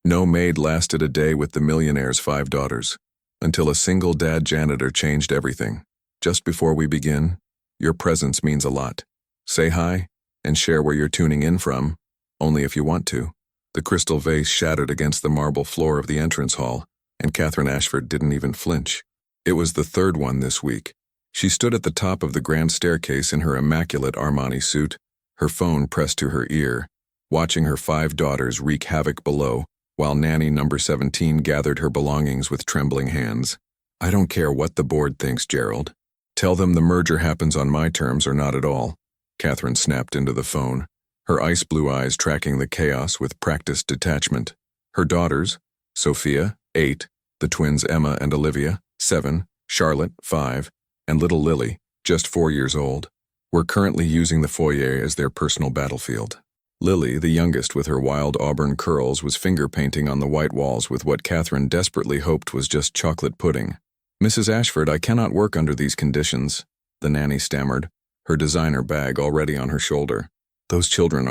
No maid lasted a day with the millionaire's 5 daughters, until a single dad janitor changed everything. Just before we begin, your presence means a lot. Say hi, and share where you're tuning in from, only if you want to. The crystal vase shattered against the marble floor of the entrance hall, and Catherine Ashford didn't even flinch. It was the third one this week. She stood at the top of the grand staircase in her immaculate Armani suit, her phone pressed to her ear, watching her 5 daughters wreak havoc below, while nanny number 17 gathered her belongings with trembling hands. I don't care what the board thinks, Gerald. Tell them the merger happens on my terms or not at all. Catherine snapped into the phone, her ice blue eyes tracking the chaos with practiced detachment. Her daughters, Sophia, 8, the twins Emma and Olivia, 7, Charlotte, 5, and little Lily, just 4 years old, were currently using the foyer as their personal battlefield. Lily, the youngest with her wild auburn curls, was finger painting on the white walls with what Catherine desperately hoped was just chocolate pudding. Mrs. Ashford, I cannot work under these conditions, the nanny stammered, her designer bag already on her shoulder. Those children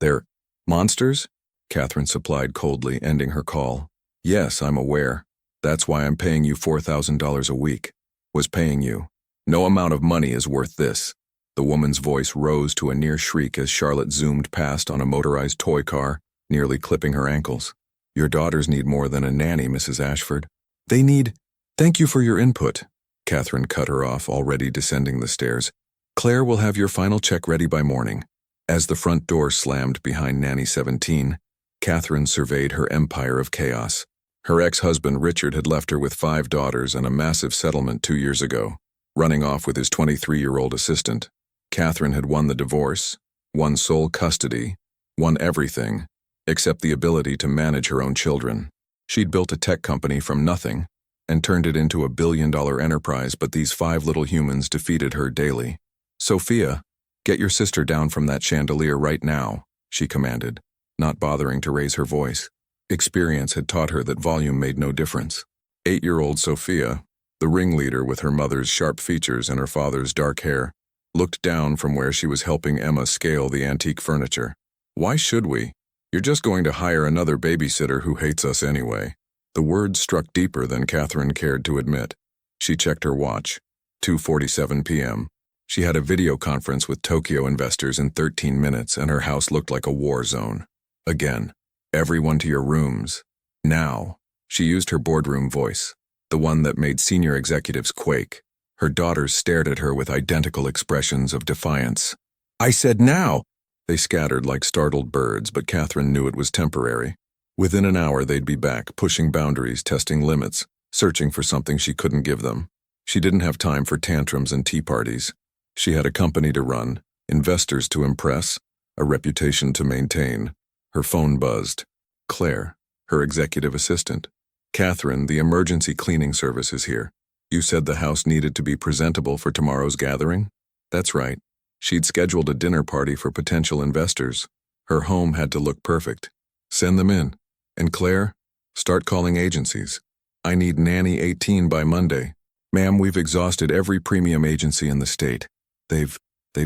they're monsters? Catherine supplied coldly, ending her call. Yes, I'm aware. That's why I'm paying you $4,000 a week. Was paying you. No amount of money is worth this. The woman's voice rose to a near shriek as Charlotte zoomed past on a motorized toy car, nearly clipping her ankles. Your daughters need more than a nanny, Mrs. Ashford. They need... Thank you for your input. Catherine cut her off, already descending the stairs. Claire will have your final check ready by morning. As the front door slammed behind Nanny 17, Catherine surveyed her empire of chaos. Her ex-husband Richard had left her with 5 daughters and a massive settlement 2 years ago, running off with his 23-year-old assistant. Catherine had won the divorce, won sole custody, won everything, except the ability to manage her own children. She'd built a tech company from nothing and turned it into a billion-dollar enterprise, but these 5 little humans defeated her daily. Sophia, get your sister down from that chandelier right now, she commanded, not bothering to raise her voice. Experience had taught her that volume made no difference. 8-year-old Sophia, the ringleader with her mother's sharp features and her father's dark hair, looked down from where she was helping Emma scale the antique furniture. Why should we? You're just going to hire another babysitter who hates us anyway. The words struck deeper than Catherine cared to admit. She checked her watch. 2:47 p.m. She had a video conference with Tokyo investors in 13 minutes, and her house looked like a war zone. Again, everyone to your rooms. Now. She used her boardroom voice, the one that made senior executives quake. Her daughters stared at her with identical expressions of defiance. I said now! They scattered like startled birds, but Catherine knew it was temporary. Within an hour they'd be back, pushing boundaries, testing limits, searching for something she couldn't give them. She didn't have time for tantrums and tea parties. She had a company to run, investors to impress, a reputation to maintain. Her phone buzzed. Claire, her executive assistant. Catherine, the emergency cleaning service is here. You said the house needed to be presentable for tomorrow's gathering? That's right. She'd scheduled a dinner party for potential investors. Her home had to look perfect. Send them in. And Claire, start calling agencies. I need Nanny 18 by Monday. Ma'am, we've exhausted every premium agency in the state. They've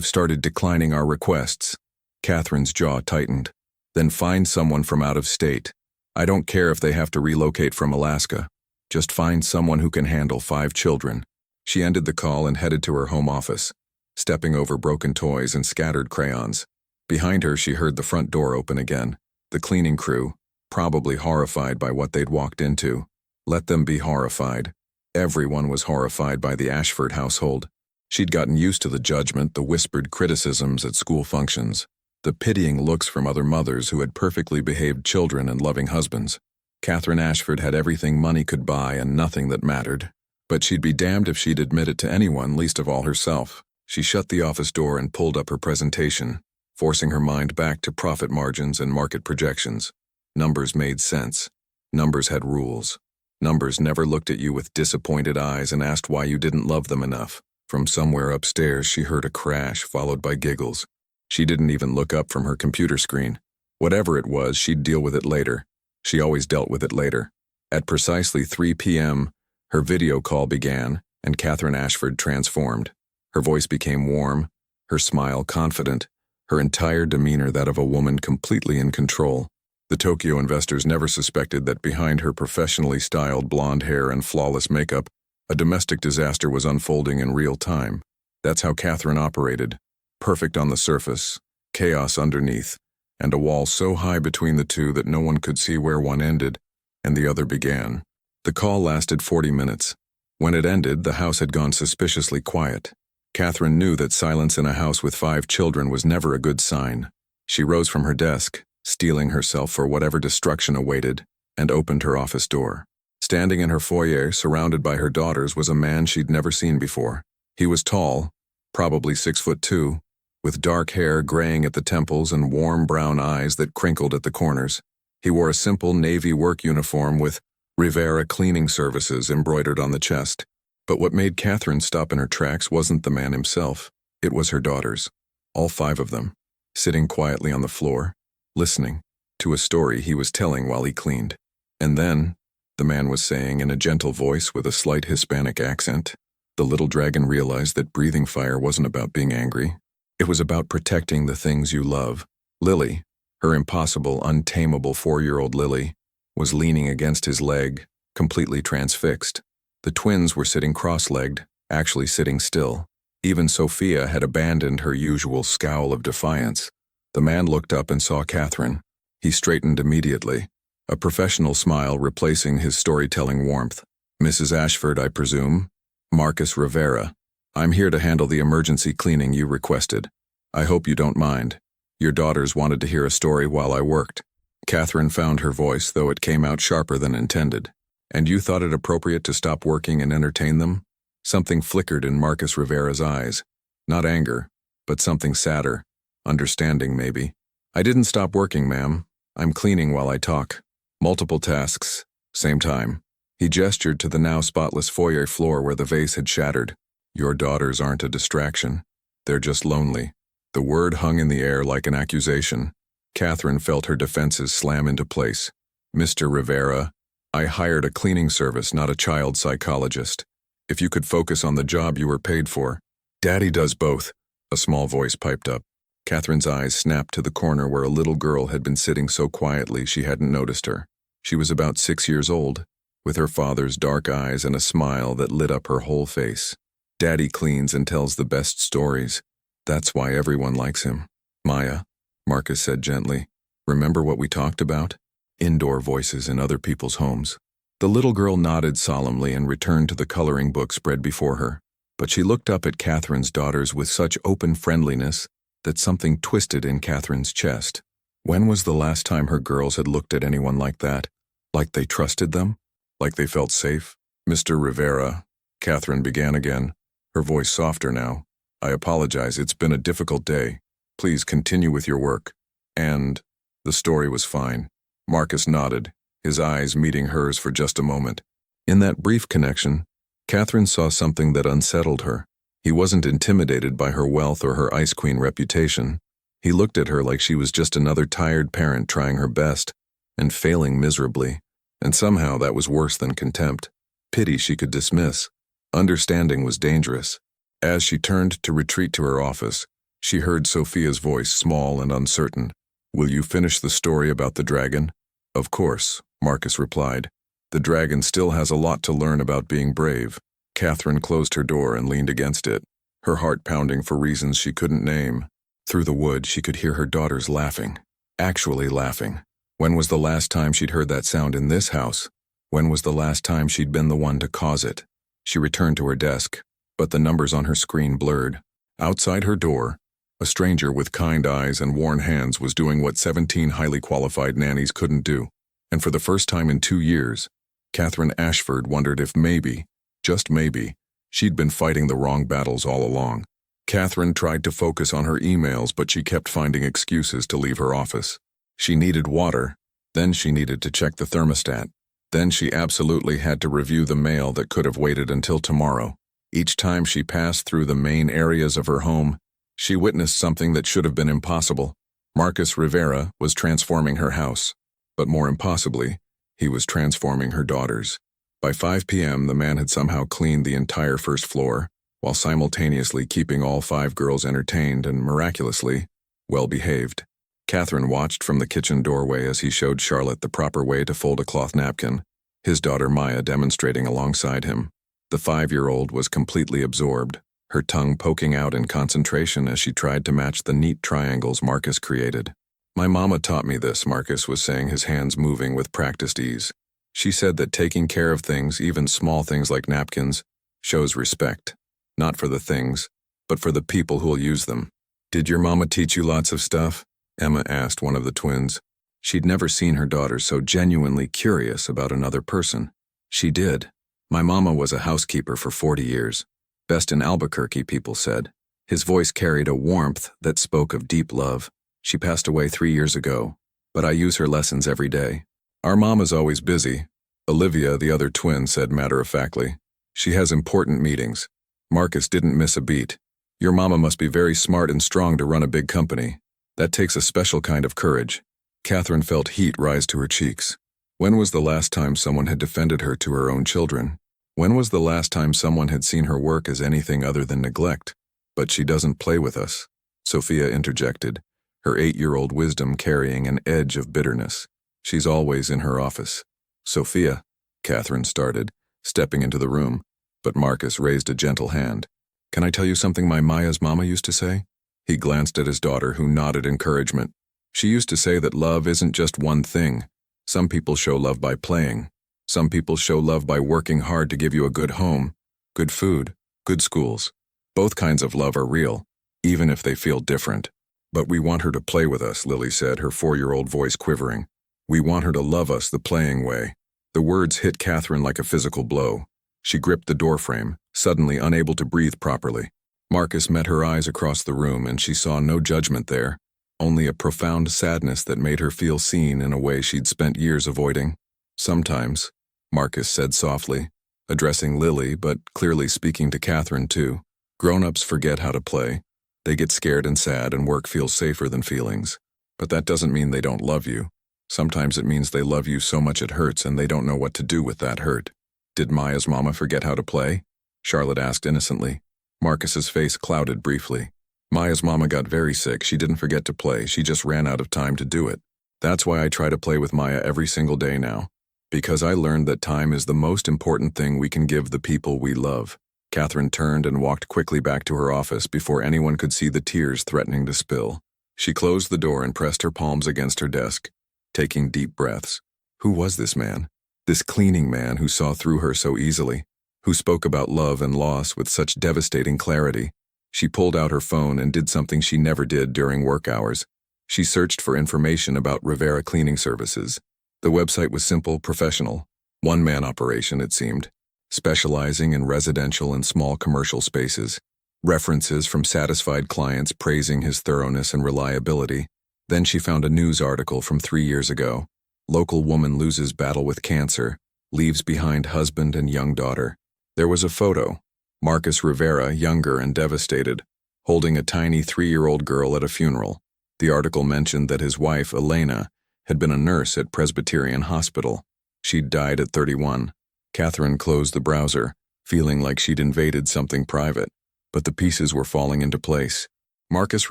started declining our requests. Catherine's jaw tightened. Then find someone from out of state. I don't care if they have to relocate from Alaska. Just find someone who can handle 5 children. She ended the call and headed to her home office, stepping over broken toys and scattered crayons. Behind her, she heard the front door open again. The cleaning crew, probably horrified by what they'd walked into. Let them be horrified. Everyone was horrified by the Ashford household. She'd gotten used to the judgment, the whispered criticisms at school functions, the pitying looks from other mothers who had perfectly behaved children and loving husbands. Catherine Ashford had everything money could buy and nothing that mattered. But she'd be damned if she'd admit it to anyone, least of all herself. She shut the office door and pulled up her presentation, forcing her mind back to profit margins and market projections. Numbers made sense. Numbers had rules. Numbers never looked at you with disappointed eyes and asked why you didn't love them enough. From somewhere upstairs, she heard a crash, followed by giggles. She didn't even look up from her computer screen. Whatever it was, she'd deal with it later. She always dealt with it later. At precisely 3 p.m., her video call began, and Catherine Ashford transformed. Her voice became warm, her smile confident, her entire demeanor that of a woman completely in control. The Tokyo investors never suspected that behind her professionally styled blonde hair and flawless makeup, a domestic disaster was unfolding in real time. That's how Catherine operated. Perfect on the surface, chaos underneath, and a wall so high between the two that no one could see where one ended and the other began. The call lasted 40 minutes. When it ended, the house had gone suspiciously quiet. Catherine knew that silence in a house with 5 children was never a good sign. She rose from her desk, steeling herself for whatever destruction awaited, and opened her office door. Standing in her foyer, surrounded by her daughters, was a man she'd never seen before. He was tall, probably 6'2", with dark hair graying at the temples and warm brown eyes that crinkled at the corners. He wore a simple navy work uniform with Rivera Cleaning Services embroidered on the chest. But what made Catherine stop in her tracks wasn't the man himself. It was her daughters, all 5 of them, sitting quietly on the floor, listening to a story he was telling while he cleaned. And then, the man was saying in a gentle voice with a slight Hispanic accent, the little dragon realized that breathing fire wasn't about being angry. It was about protecting the things you love. Lily, her impossible, untamable 4-year-old Lily, was leaning against his leg, completely transfixed. The twins were sitting cross-legged, actually sitting still. Even Sophia had abandoned her usual scowl of defiance. The man looked up and saw Catherine. He straightened immediately, a professional smile replacing his storytelling warmth. "Mrs. Ashford, I presume?" "Marcus Rivera. I'm here to handle the emergency cleaning you requested. I hope you don't mind. Your daughters wanted to hear a story while I worked." Catherine found her voice, though it came out sharper than intended. "And you thought it appropriate to stop working and entertain them?" Something flickered in Marcus Rivera's eyes. Not anger, but something sadder. Understanding, maybe. "I didn't stop working, ma'am. I'm cleaning while I talk. Multiple tasks, same time." He gestured to the now spotless foyer floor where the vase had shattered. "Your daughters aren't a distraction. They're just lonely." The word hung in the air like an accusation. Catherine felt her defenses slam into place. "Mr. Rivera, I hired a cleaning service, not a child psychologist. If you could focus on the job you were paid for." "Daddy does both," a small voice piped up. Catherine's eyes snapped to the corner where a little girl had been sitting so quietly she hadn't noticed her. She was about 6 years old, with her father's dark eyes and a smile that lit up her whole face. "Daddy cleans and tells the best stories. That's why everyone likes him." "Maya," Marcus said gently, "remember what we talked about? Indoor voices in other people's homes." The little girl nodded solemnly and returned to the coloring book spread before her. But she looked up at Catherine's daughters with such open friendliness that something twisted in Catherine's chest. When was the last time her girls had looked at anyone like that? Like they trusted them? Like they felt safe? "Mr. Rivera," Catherine began again, her voice softer now. "I apologize, it's been a difficult day. Please continue with your work." And the story was fine. Marcus nodded, his eyes meeting hers for just a moment. In that brief connection, Catherine saw something that unsettled her. He wasn't intimidated by her wealth or her ice queen reputation. He looked at her like she was just another tired parent trying her best and failing miserably. And somehow that was worse than contempt. Pity she could dismiss. Understanding was dangerous. As she turned to retreat to her office, she heard Sophia's voice, small and uncertain. "Will you finish the story about the dragon?" "Of course," Marcus replied. "The dragon still has a lot to learn about being brave." Catherine closed her door and leaned against it, her heart pounding for reasons she couldn't name. Through the wood, she could hear her daughters laughing. Actually laughing. When was the last time she'd heard that sound in this house? When was the last time she'd been the one to cause it? She returned to her desk, but the numbers on her screen blurred. Outside her door, a stranger with kind eyes and worn hands was doing what 17 highly qualified nannies couldn't do. And for the first time in 2 years, Catherine Ashford wondered if maybe, just maybe, she'd been fighting the wrong battles all along. Catherine tried to focus on her emails, but she kept finding excuses to leave her office. She needed water, then she needed to check the thermostat. Then she absolutely had to review the mail that could have waited until tomorrow. Each time she passed through the main areas of her home, she witnessed something that should have been impossible. Marcus Rivera was transforming her house. But more impossibly, he was transforming her daughters. By 5 p.m., the man had somehow cleaned the entire first floor, while simultaneously keeping all 5 girls entertained and, miraculously, well-behaved. Catherine watched from the kitchen doorway as he showed Charlotte the proper way to fold a cloth napkin, his daughter Maya demonstrating alongside him. The 5-year-old was completely absorbed, her tongue poking out in concentration as she tried to match the neat triangles Marcus created. "My mama taught me this," Marcus was saying, his hands moving with practiced ease. "She said that taking care of things, even small things like napkins, shows respect. Not for the things, but for the people who'll use them." "Did your mama teach you lots of stuff?" Emma asked one of the twins. She'd never seen her daughter so genuinely curious about another person. "She did. My mama was a housekeeper for 40 years. Best in Albuquerque, people said." His voice carried a warmth that spoke of deep love. "She passed away 3 years ago, but I use her lessons every day." "Our mama's always busy," Olivia, the other twin, said matter-of-factly. "She has important meetings." Marcus didn't miss a beat. "Your mama must be very smart and strong to run a big company. That takes a special kind of courage." Catherine felt heat rise to her cheeks. When was the last time someone had defended her to her own children? When was the last time someone had seen her work as anything other than neglect? "But she doesn't play with us," Sophia interjected, her 8-year-old wisdom carrying an edge of bitterness. "She's always in her office." "Sophia," Catherine started, stepping into the room, but Marcus raised a gentle hand. "Can I tell you something my Maya's mama used to say?" He glanced at his daughter, who nodded encouragement. "She used to say that love isn't just one thing. Some people show love by playing. Some people show love by working hard to give you a good home, good food, good schools. Both kinds of love are real, even if they feel different." "But we want her to play with us," Lily said, her 4-year-old voice quivering. "We want her to love us the playing way." The words hit Catherine like a physical blow. She gripped the doorframe, suddenly unable to breathe properly. Marcus met her eyes across the room, and she saw no judgment there, only a profound sadness that made her feel seen in a way she'd spent years avoiding. "Sometimes," Marcus said softly, addressing Lily but clearly speaking to Catherine too, "grown-ups forget how to play. They get scared and sad, and work feels safer than feelings. But that doesn't mean they don't love you. Sometimes it means they love you so much it hurts and they don't know what to do with that hurt." "Did Maya's mama forget how to play?" Charlotte asked innocently. Marcus's face clouded briefly. "Maya's mama got very sick. She didn't forget to play. She just ran out of time to do it. That's why I try to play with Maya every single day now. Because I learned that time is the most important thing we can give the people we love." Catherine turned and walked quickly back to her office before anyone could see the tears threatening to spill. She closed the door and pressed her palms against her desk, taking deep breaths. Who was this man? This cleaning man who saw through her so easily, who spoke about love and loss with such devastating clarity. She pulled out her phone and did something she never did during work hours. She searched for information about Rivera Cleaning Services. The website was simple, professional. One-man operation, it seemed, specializing in residential and small commercial spaces. References from satisfied clients praising his thoroughness and reliability. Then she found a news article from 3 years ago. Local woman loses battle with cancer, leaves behind husband and young daughter. There was a photo. Marcus Rivera, younger and devastated, holding a tiny 3-year-old girl at a funeral. The article mentioned that his wife, Elena, had been a nurse at Presbyterian Hospital. She'd died at 31. Catherine closed the browser, feeling like she'd invaded something private, but the pieces were falling into place. Marcus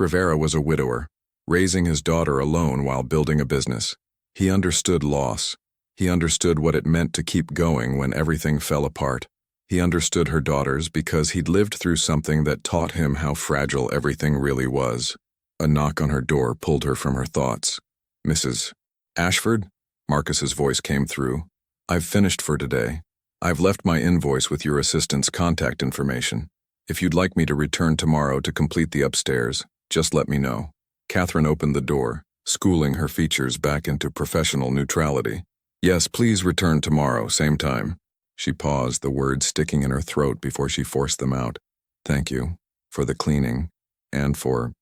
Rivera was a widower, raising his daughter alone while building a business. He understood loss. He understood what it meant to keep going when everything fell apart. He understood her daughters because he'd lived through something that taught him how fragile everything really was. A knock on her door pulled her from her thoughts. "Mrs. Ashford?" Marcus's voice came through. "I've finished for today. I've left my invoice with your assistant's contact information. If you'd like me to return tomorrow to complete the upstairs, just let me know." Catherine opened the door, schooling her features back into professional neutrality. "Yes, please return tomorrow, same time." She paused, the words sticking in her throat before she forced them out. "Thank you for the cleaning and for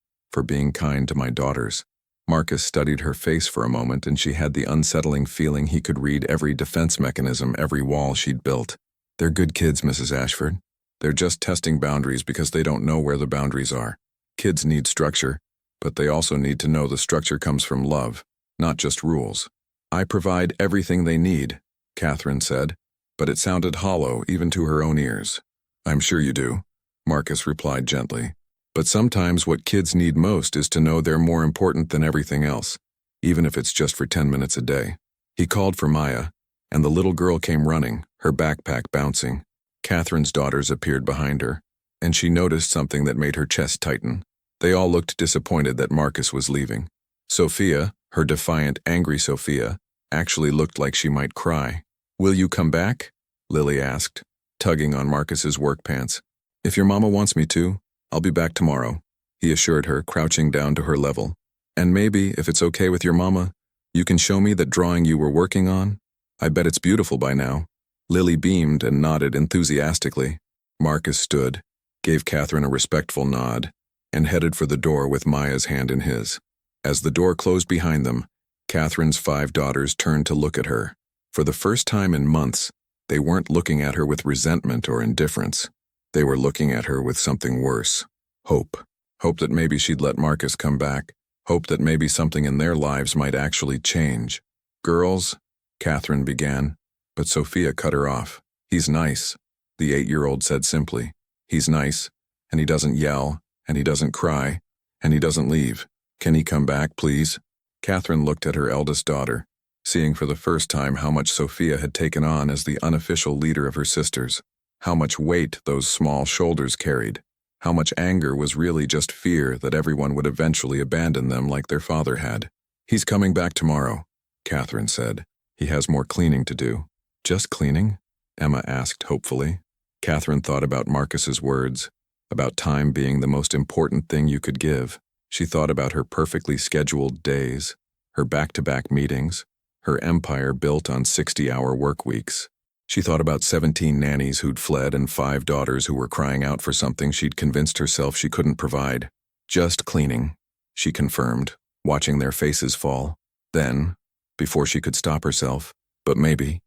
being kind to my daughters." Marcus studied her face for a moment, and she had the unsettling feeling he could read every defense mechanism, every wall she'd built. "They're good kids, Mrs. Ashford. They're just testing boundaries because they don't know where the boundaries are. Kids need structure, but they also need to know the structure comes from love, not just rules." "I provide everything they need," Catherine said, but it sounded hollow even to her own ears. "I'm sure you do," Marcus replied gently. But sometimes what kids need most is to know they're more important than everything else, even if it's just for 10 minutes a day. He called for Maya, and the little girl came running, her backpack bouncing. Catherine's daughters appeared behind her, and she noticed something that made her chest tighten. They all looked disappointed that Marcus was leaving. Sophia, her defiant, angry Sophia, actually looked like she might cry. "Will you come back?" Lily asked, tugging on Marcus's work pants. "If your mama wants me to, I'll be back tomorrow," he assured her, crouching down to her level. "And maybe, if it's okay with your mama, you can show me that drawing you were working on? I bet it's beautiful by now." Lily beamed and nodded enthusiastically. Marcus stood, gave Catherine a respectful nod, and headed for the door with Maya's hand in his. As the door closed behind them, Catherine's 5 daughters turned to look at her. For the first time in months, they weren't looking at her with resentment or indifference. They were looking at her with something worse. Hope. Hope that maybe she'd let Marcus come back. Hope that maybe something in their lives might actually change. "Girls," Catherine began, but Sophia cut her off. "He's nice," the 8-year-old said simply. "He's nice, and he doesn't yell, and he doesn't cry, and he doesn't leave. Can he come back, please?" Catherine looked at her eldest daughter, seeing for the first time how much Sophia had taken on as the unofficial leader of her sisters, how much weight those small shoulders carried, how much anger was really just fear that everyone would eventually abandon them like their father had. "He's coming back tomorrow," Catherine said. "He has more cleaning to do." "Just cleaning?" Emma asked hopefully. Catherine thought about Marcus's words, about time being the most important thing you could give. She thought about her perfectly scheduled days, her back-to-back meetings, her empire built on 60-hour work weeks. She thought about 17 nannies who'd fled and 5 daughters who were crying out for something she'd convinced herself she couldn't provide. "Just cleaning," she confirmed, watching their faces fall. Then, before she could stop herself, "But maybe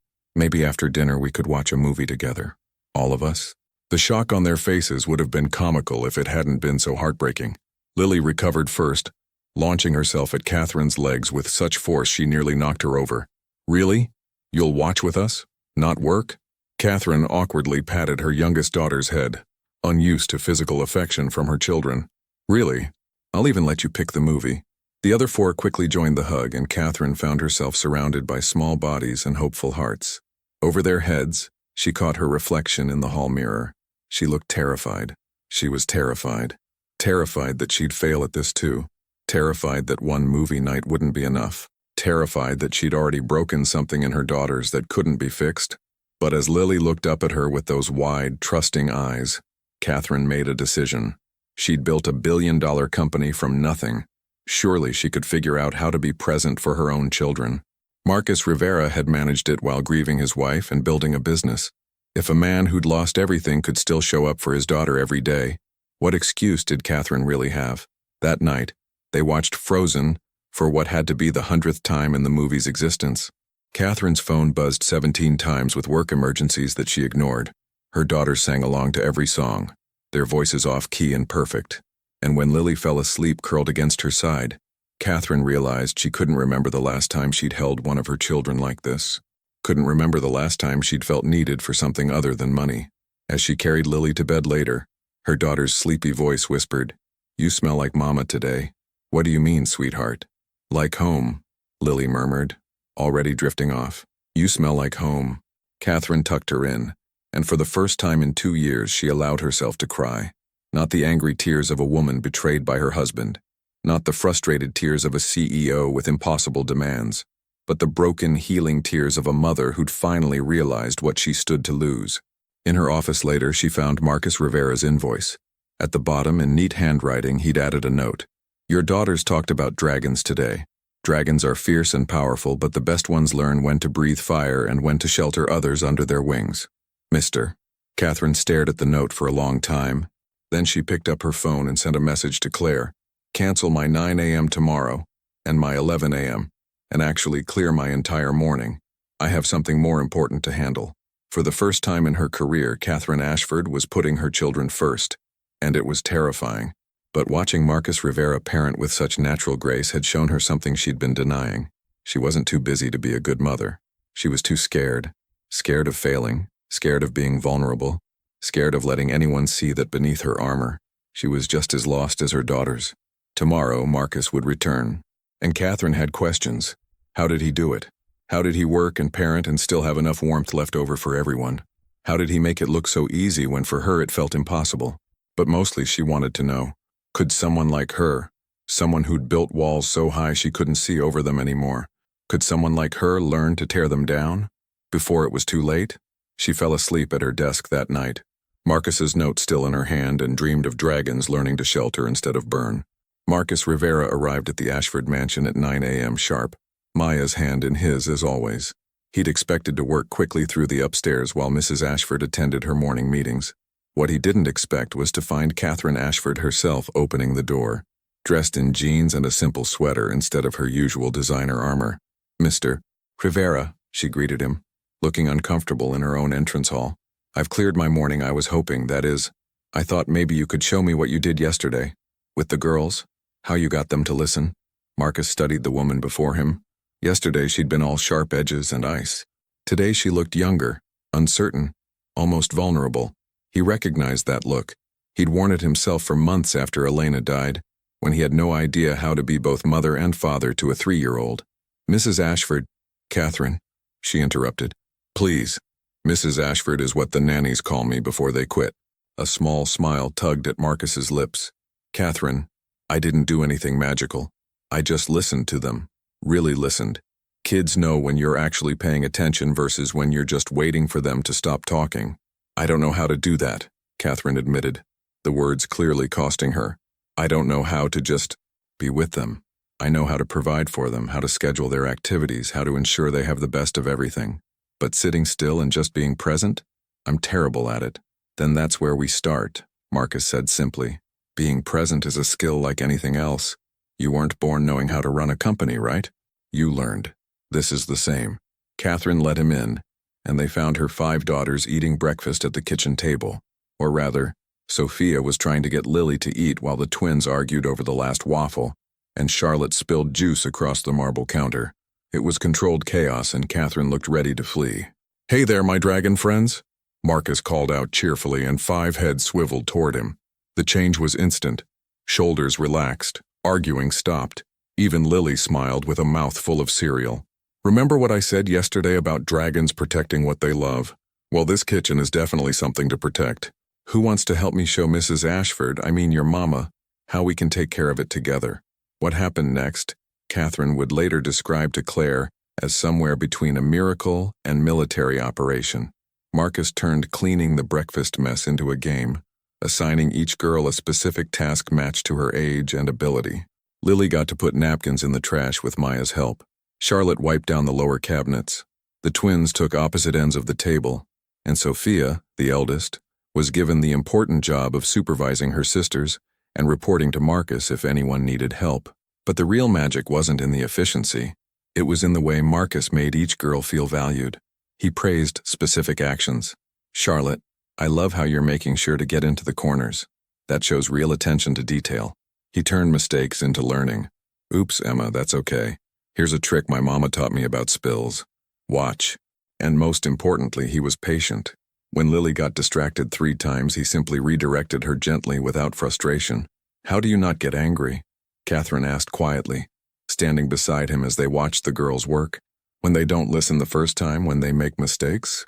after dinner we could watch a movie together. All of us." The shock on their faces would have been comical if it hadn't been so heartbreaking. Lily recovered first, launching herself at Catherine's legs with such force she nearly knocked her over. "Really? You'll watch with us? Not work?" Catherine awkwardly patted her youngest daughter's head, unused to physical affection from her children. "Really? I'll even let you pick the movie." The other 4 quickly joined the hug, and Catherine found herself surrounded by small bodies and hopeful hearts. Over their heads, she caught her reflection in the hall mirror. She looked terrified. She was terrified. Terrified that she'd fail at this too. Terrified that one movie night wouldn't be enough. Terrified that she'd already broken something in her daughters that couldn't be fixed. But as Lily looked up at her with those wide, trusting eyes, Catherine made a decision. She'd built a billion-dollar company from nothing. Surely she could figure out how to be present for her own children. Marcus Rivera had managed it while grieving his wife and building a business. If a man who'd lost everything could still show up for his daughter every day, what excuse did Catherine really have? That night, they watched Frozen for what had to be the 100th time in the movie's existence. Catherine's phone buzzed 17 times with work emergencies that she ignored. Her daughters sang along to every song, their voices off-key and perfect. And when Lily fell asleep curled against her side, Catherine realized she couldn't remember the last time she'd held one of her children like this. Couldn't remember the last time she'd felt needed for something other than money. As she carried Lily to bed later, her daughter's sleepy voice whispered, "You smell like Mama today." "What do you mean, sweetheart?" "Like home," Lily murmured, already drifting off. "You smell like home." Catherine tucked her in, and for the first time in 2 years she allowed herself to cry. Not the angry tears of a woman betrayed by her husband, not the frustrated tears of a CEO with impossible demands, but the broken, healing tears of a mother who'd finally realized what she stood to lose. In her office later, she found Marcus Rivera's invoice. At the bottom, in neat handwriting, he'd added a note. "Your daughters talked about dragons today. Dragons are fierce and powerful, but the best ones learn when to breathe fire and when to shelter others under their wings. Mr." Catherine stared at the note for a long time. Then she picked up her phone and sent a message to Claire. "Cancel my 9 a.m. tomorrow, and my 11 a.m., and actually clear my entire morning. I have something more important to handle." For the first time in her career, Catherine Ashford was putting her children first, and it was terrifying. But watching Marcus Rivera parent with such natural grace had shown her something she'd been denying. She wasn't too busy to be a good mother. She was too scared. Scared of failing, scared of being vulnerable, scared of letting anyone see that beneath her armor, She was just as lost as her daughters. Tomorrow, Marcus would return. And Catherine had questions. How did he do it? How did he work and parent and still have enough warmth left over for everyone? How did he make it look so easy when for her it felt impossible? But mostly she wanted to know, could someone like her, someone who'd built walls so high she couldn't see over them anymore, could someone like her learn to tear them down? Before it was too late? She fell asleep at her desk that night, Marcus's note still in her hand, and dreamed of dragons learning to shelter instead of burn. Marcus Rivera arrived at the Ashford mansion at 9 a.m. sharp, Maya's hand in his as always. He'd expected to work quickly through the upstairs while Mrs. Ashford attended her morning meetings. What he didn't expect was to find Catherine Ashford herself opening the door, dressed in jeans and a simple sweater instead of her usual designer armor. "Mr. Rivera," she greeted him, looking uncomfortable in her own entrance hall. "I've cleared my morning. I was hoping, that is, I thought maybe you could show me what you did yesterday. With the girls, how you got them to listen." Marcus studied the woman before him. Yesterday she'd been all sharp edges and ice. Today she looked younger, uncertain, almost vulnerable. He recognized that look. He'd worn it himself for months after Elena died, when he had no idea how to be both mother and father to a 3-year-old. "Mrs. Ashford." "Catherine," she interrupted. "Please." "Mrs. Ashford is what the nannies call me before they quit." A small smile tugged at Marcus's lips. "Catherine, I didn't do anything magical. I just listened to them. Really listened. Kids know when you're actually paying attention versus when you're just waiting for them to stop talking." "I don't know how to do that," Catherine admitted, the words clearly costing her. "I don't know how to just be with them. I know how to provide for them, how to schedule their activities, how to ensure they have the best of everything. But sitting still and just being present? I'm terrible at it." "Then that's where we start," Marcus said simply. "Being present is a skill like anything else. You weren't born knowing how to run a company, right? You learned. This is the same." Catherine let him in, and they found her 5 daughters eating breakfast at the kitchen table. Or rather, Sophia was trying to get Lily to eat while the twins argued over the last waffle, and Charlotte spilled juice across the marble counter. It was controlled chaos, and Catherine looked ready to flee. "Hey there, my dragon friends," Marcus called out cheerfully, and 5 heads swiveled toward him. The change was instant. Shoulders relaxed, arguing stopped. Even Lily smiled with a mouth full of cereal. "Remember what I said yesterday about dragons protecting what they love? Well, this kitchen is definitely something to protect. Who wants to help me show Mrs. Ashford, I mean your mama, how we can take care of it together?" What happened next, Catherine would later describe to Claire as somewhere between a miracle and military operation. Marcus turned cleaning the breakfast mess into a game, assigning each girl a specific task matched to her age and ability. Lily got to put napkins in the trash with Maya's help. Charlotte wiped down the lower cabinets. The twins took opposite ends of the table, and Sophia, the eldest, was given the important job of supervising her sisters and reporting to Marcus if anyone needed help. But the real magic wasn't in the efficiency. It was in the way Marcus made each girl feel valued. He praised specific actions. "Charlotte, I love how you're making sure to get into the corners. That shows real attention to detail." He turned mistakes into learning. "Oops, Emma, that's okay. Here's a trick my mama taught me about spills. Watch." And most importantly, he was patient. When Lily got distracted 3 times, he simply redirected her gently without frustration. "How do you not get angry?" Catherine asked quietly, standing beside him as they watched the girls work. "When they don't listen the first time, when they make mistakes?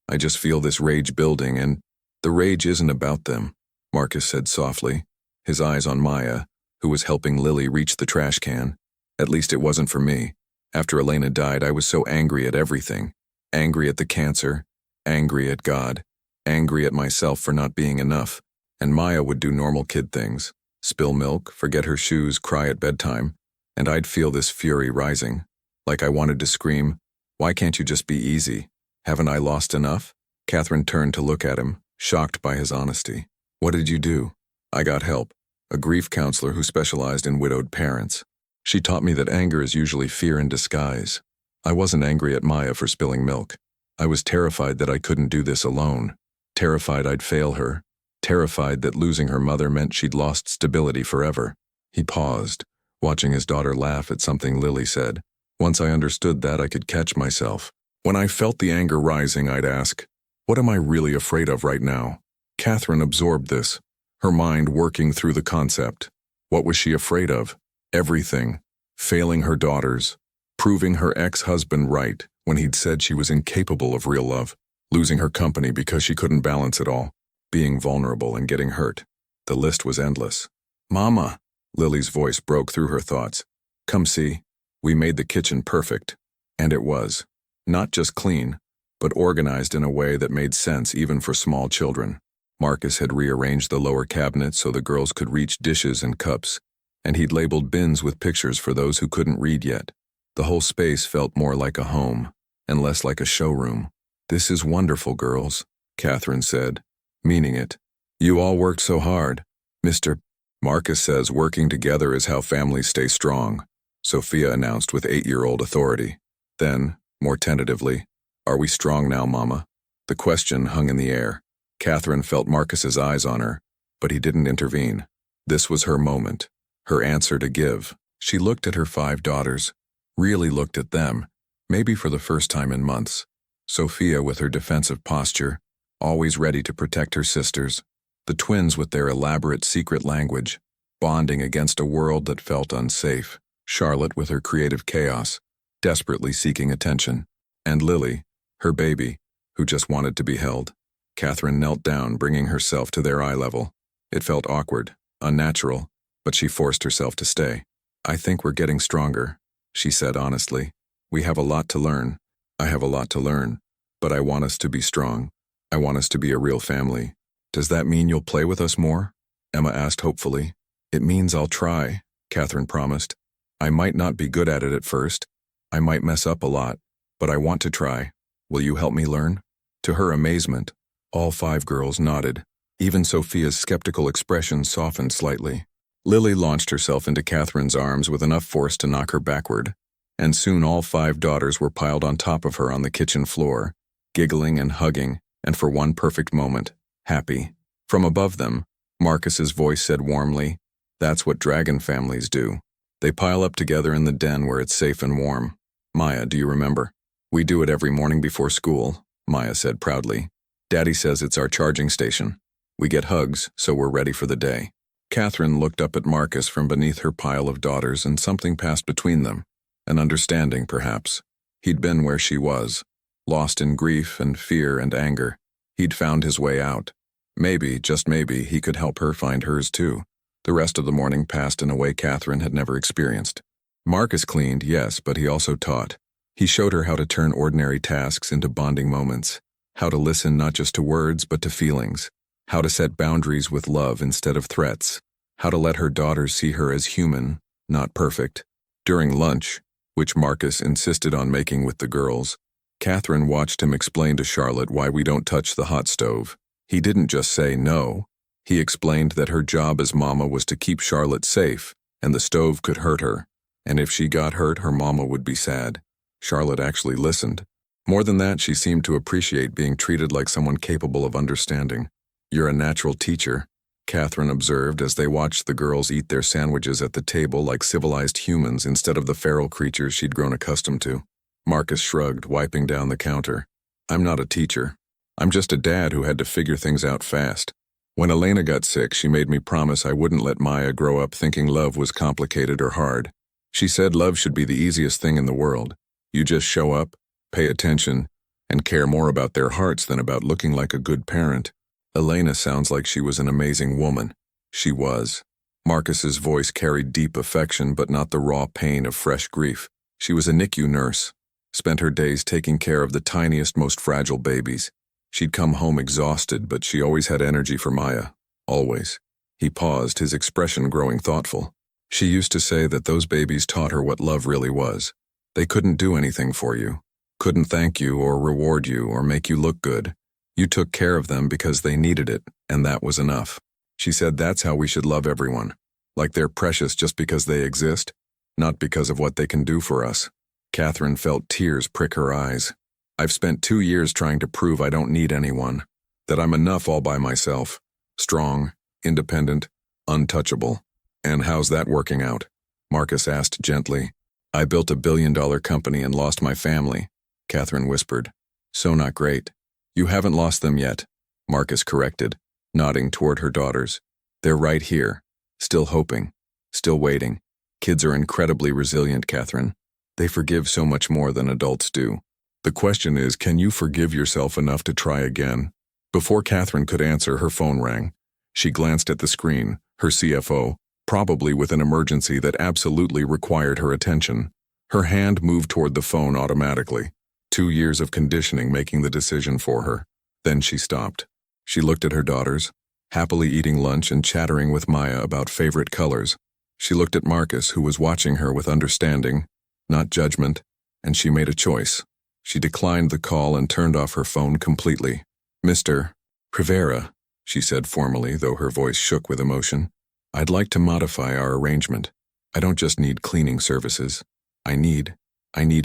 I just feel this rage building, and the rage isn't about them," Marcus said softly, his eyes on Maya, who was helping Lily reach the trash can. "At least it wasn't for me. After Elena died, I was so angry at everything. Angry at the cancer, angry at God, angry at myself for not being enough. And Maya would do normal kid things. Spill milk, forget her shoes, cry at bedtime, and I'd feel this fury rising. Like I wanted to scream, 'Why can't you just be easy? Haven't I lost enough?' Catherine turned to look at him, shocked by his honesty. "What did you do?" "I got help. A grief counselor who specialized in widowed parents. She taught me that anger is usually fear in disguise. I wasn't angry at Maya for spilling milk. I was terrified that I couldn't do this alone. Terrified I'd fail her. Terrified that losing her mother meant she'd lost stability forever." He paused, watching his daughter laugh at something Lily said. "Once I understood that, I could catch myself. When I felt the anger rising, I'd ask, 'What am I really afraid of right now?'" Catherine absorbed this. her mind working through the concept. What was she afraid of? Everything. Failing her daughters. Proving her ex-husband right when he'd said she was incapable of real love. Losing her company because she couldn't balance it all. Being vulnerable and getting hurt. The list was endless. "Mama," Lily's voice broke through her thoughts. "Come see. We made the kitchen perfect." And it was. Not just clean, but organized in a way that made sense even for small children. Marcus had rearranged the lower cabinet so the girls could reach dishes and cups, and he'd labeled bins with pictures for those who couldn't read yet. The whole space felt more like a home, and less like a showroom. "This is wonderful, girls," Catherine said, meaning it. "You all worked so hard. Mr. Marcus says working together is how families stay strong," Sophia announced with 8-year-old authority. Then, more tentatively, "Are we strong now, Mama?" The question hung in the air. Catherine felt Marcus's eyes on her, but he didn't intervene. This was her moment, her answer to give. She looked at her 5 daughters, really looked at them, maybe for the first time in months. Sophia with her defensive posture, always ready to protect her sisters. The twins with their elaborate secret language, bonding against a world that felt unsafe. Charlotte with her creative chaos, desperately seeking attention. And Lily, her baby, who just wanted to be held. Catherine knelt down, bringing herself to their eye level. It felt awkward, unnatural, but she forced herself to stay. "I think we're getting stronger," she said honestly. "We have a lot to learn. I have a lot to learn, but I want us to be strong. I want us to be a real family." "Does that mean you'll play with us more?" Emma asked hopefully. "It means I'll try," Catherine promised. "I might not be good at it at first. I might mess up a lot, but I want to try. Will you help me learn?" To her amazement, all 5 girls nodded. Even Sophia's skeptical expression softened slightly. Lily launched herself into Catherine's arms with enough force to knock her backward, and soon all 5 daughters were piled on top of her on the kitchen floor, giggling and hugging, and for one perfect moment, happy. From above them, Marcus's voice said warmly, "That's what dragon families do. They pile up together in the den where it's safe and warm. Maya, do you remember? We do it every morning before school," Maya said proudly. "Daddy says it's our charging station. We get hugs, so we're ready for the day." Catherine looked up at Marcus from beneath her pile of daughters, and something passed between them. An understanding, perhaps. He'd been where she was, lost in grief and fear and anger. He'd found his way out. Maybe, just maybe, he could help her find hers too. The rest of the morning passed in a way Catherine had never experienced. Marcus cleaned, yes, but he also taught. He showed her how to turn ordinary tasks into bonding moments, how to listen not just to words but to feelings, how to set boundaries with love instead of threats, how to let her daughters see her as human, not perfect. During lunch, which Marcus insisted on making with the girls, Catherine watched him explain to Charlotte why we don't touch the hot stove. He didn't just say no. He explained that her job as mama was to keep Charlotte safe, and the stove could hurt her. And if she got hurt, her mama would be sad. Charlotte actually listened. More than that, she seemed to appreciate being treated like someone capable of understanding. "You're a natural teacher," Catherine observed as they watched the girls eat their sandwiches at the table like civilized humans instead of the feral creatures she'd grown accustomed to. Marcus shrugged, wiping down the counter. "I'm not a teacher. I'm just a dad who had to figure things out fast. When Elena got sick, she made me promise I wouldn't let Maya grow up thinking love was complicated or hard. She said love should be the easiest thing in the world. You just show up, pay attention, and care more about their hearts than about looking like a good parent." Elena sounds like she was an amazing woman. She was. Marcus's voice carried deep affection but not the raw pain of fresh grief. She was a NICU nurse, spent her days taking care of the tiniest, most fragile babies. She'd come home exhausted, but she always had energy for Maya. Always. He paused, his expression growing thoughtful. She used to say that those babies taught her what love really was. They couldn't do anything for you, couldn't thank you or reward you or make you look good. You took care of them because they needed it, and that was enough. She said that's how we should love everyone, like they're precious just because they exist, not because of what they can do for us. Catherine felt tears prick her eyes. "I've spent 2 years trying to prove I don't need anyone, that I'm enough all by myself, strong, independent, untouchable. And how's that working out?" Marcus asked gently. "I built a billion-dollar company and lost my family," Catherine whispered. "So not great." "You haven't lost them yet," Marcus corrected, nodding toward her daughters. They're right here, still hoping, still waiting. Kids are incredibly resilient, Catherine. They forgive so much more than adults do. The question is, can you forgive yourself enough to try again? Before Catherine could answer, her phone rang. She glanced at the screen, her CFO, probably with an emergency that absolutely required her attention. Her hand moved toward the phone automatically, 2 years of conditioning making the decision for her. Then she stopped. She looked at her daughters, happily eating lunch and chattering with Maya about favorite colors. She looked at Marcus, who was watching her with understanding, not judgment, and she made a choice. She declined the call and turned off her phone completely. Mr. Rivera, she said formally, though her voice shook with emotion, I'd like to modify our arrangement. I don't just need cleaning services. I need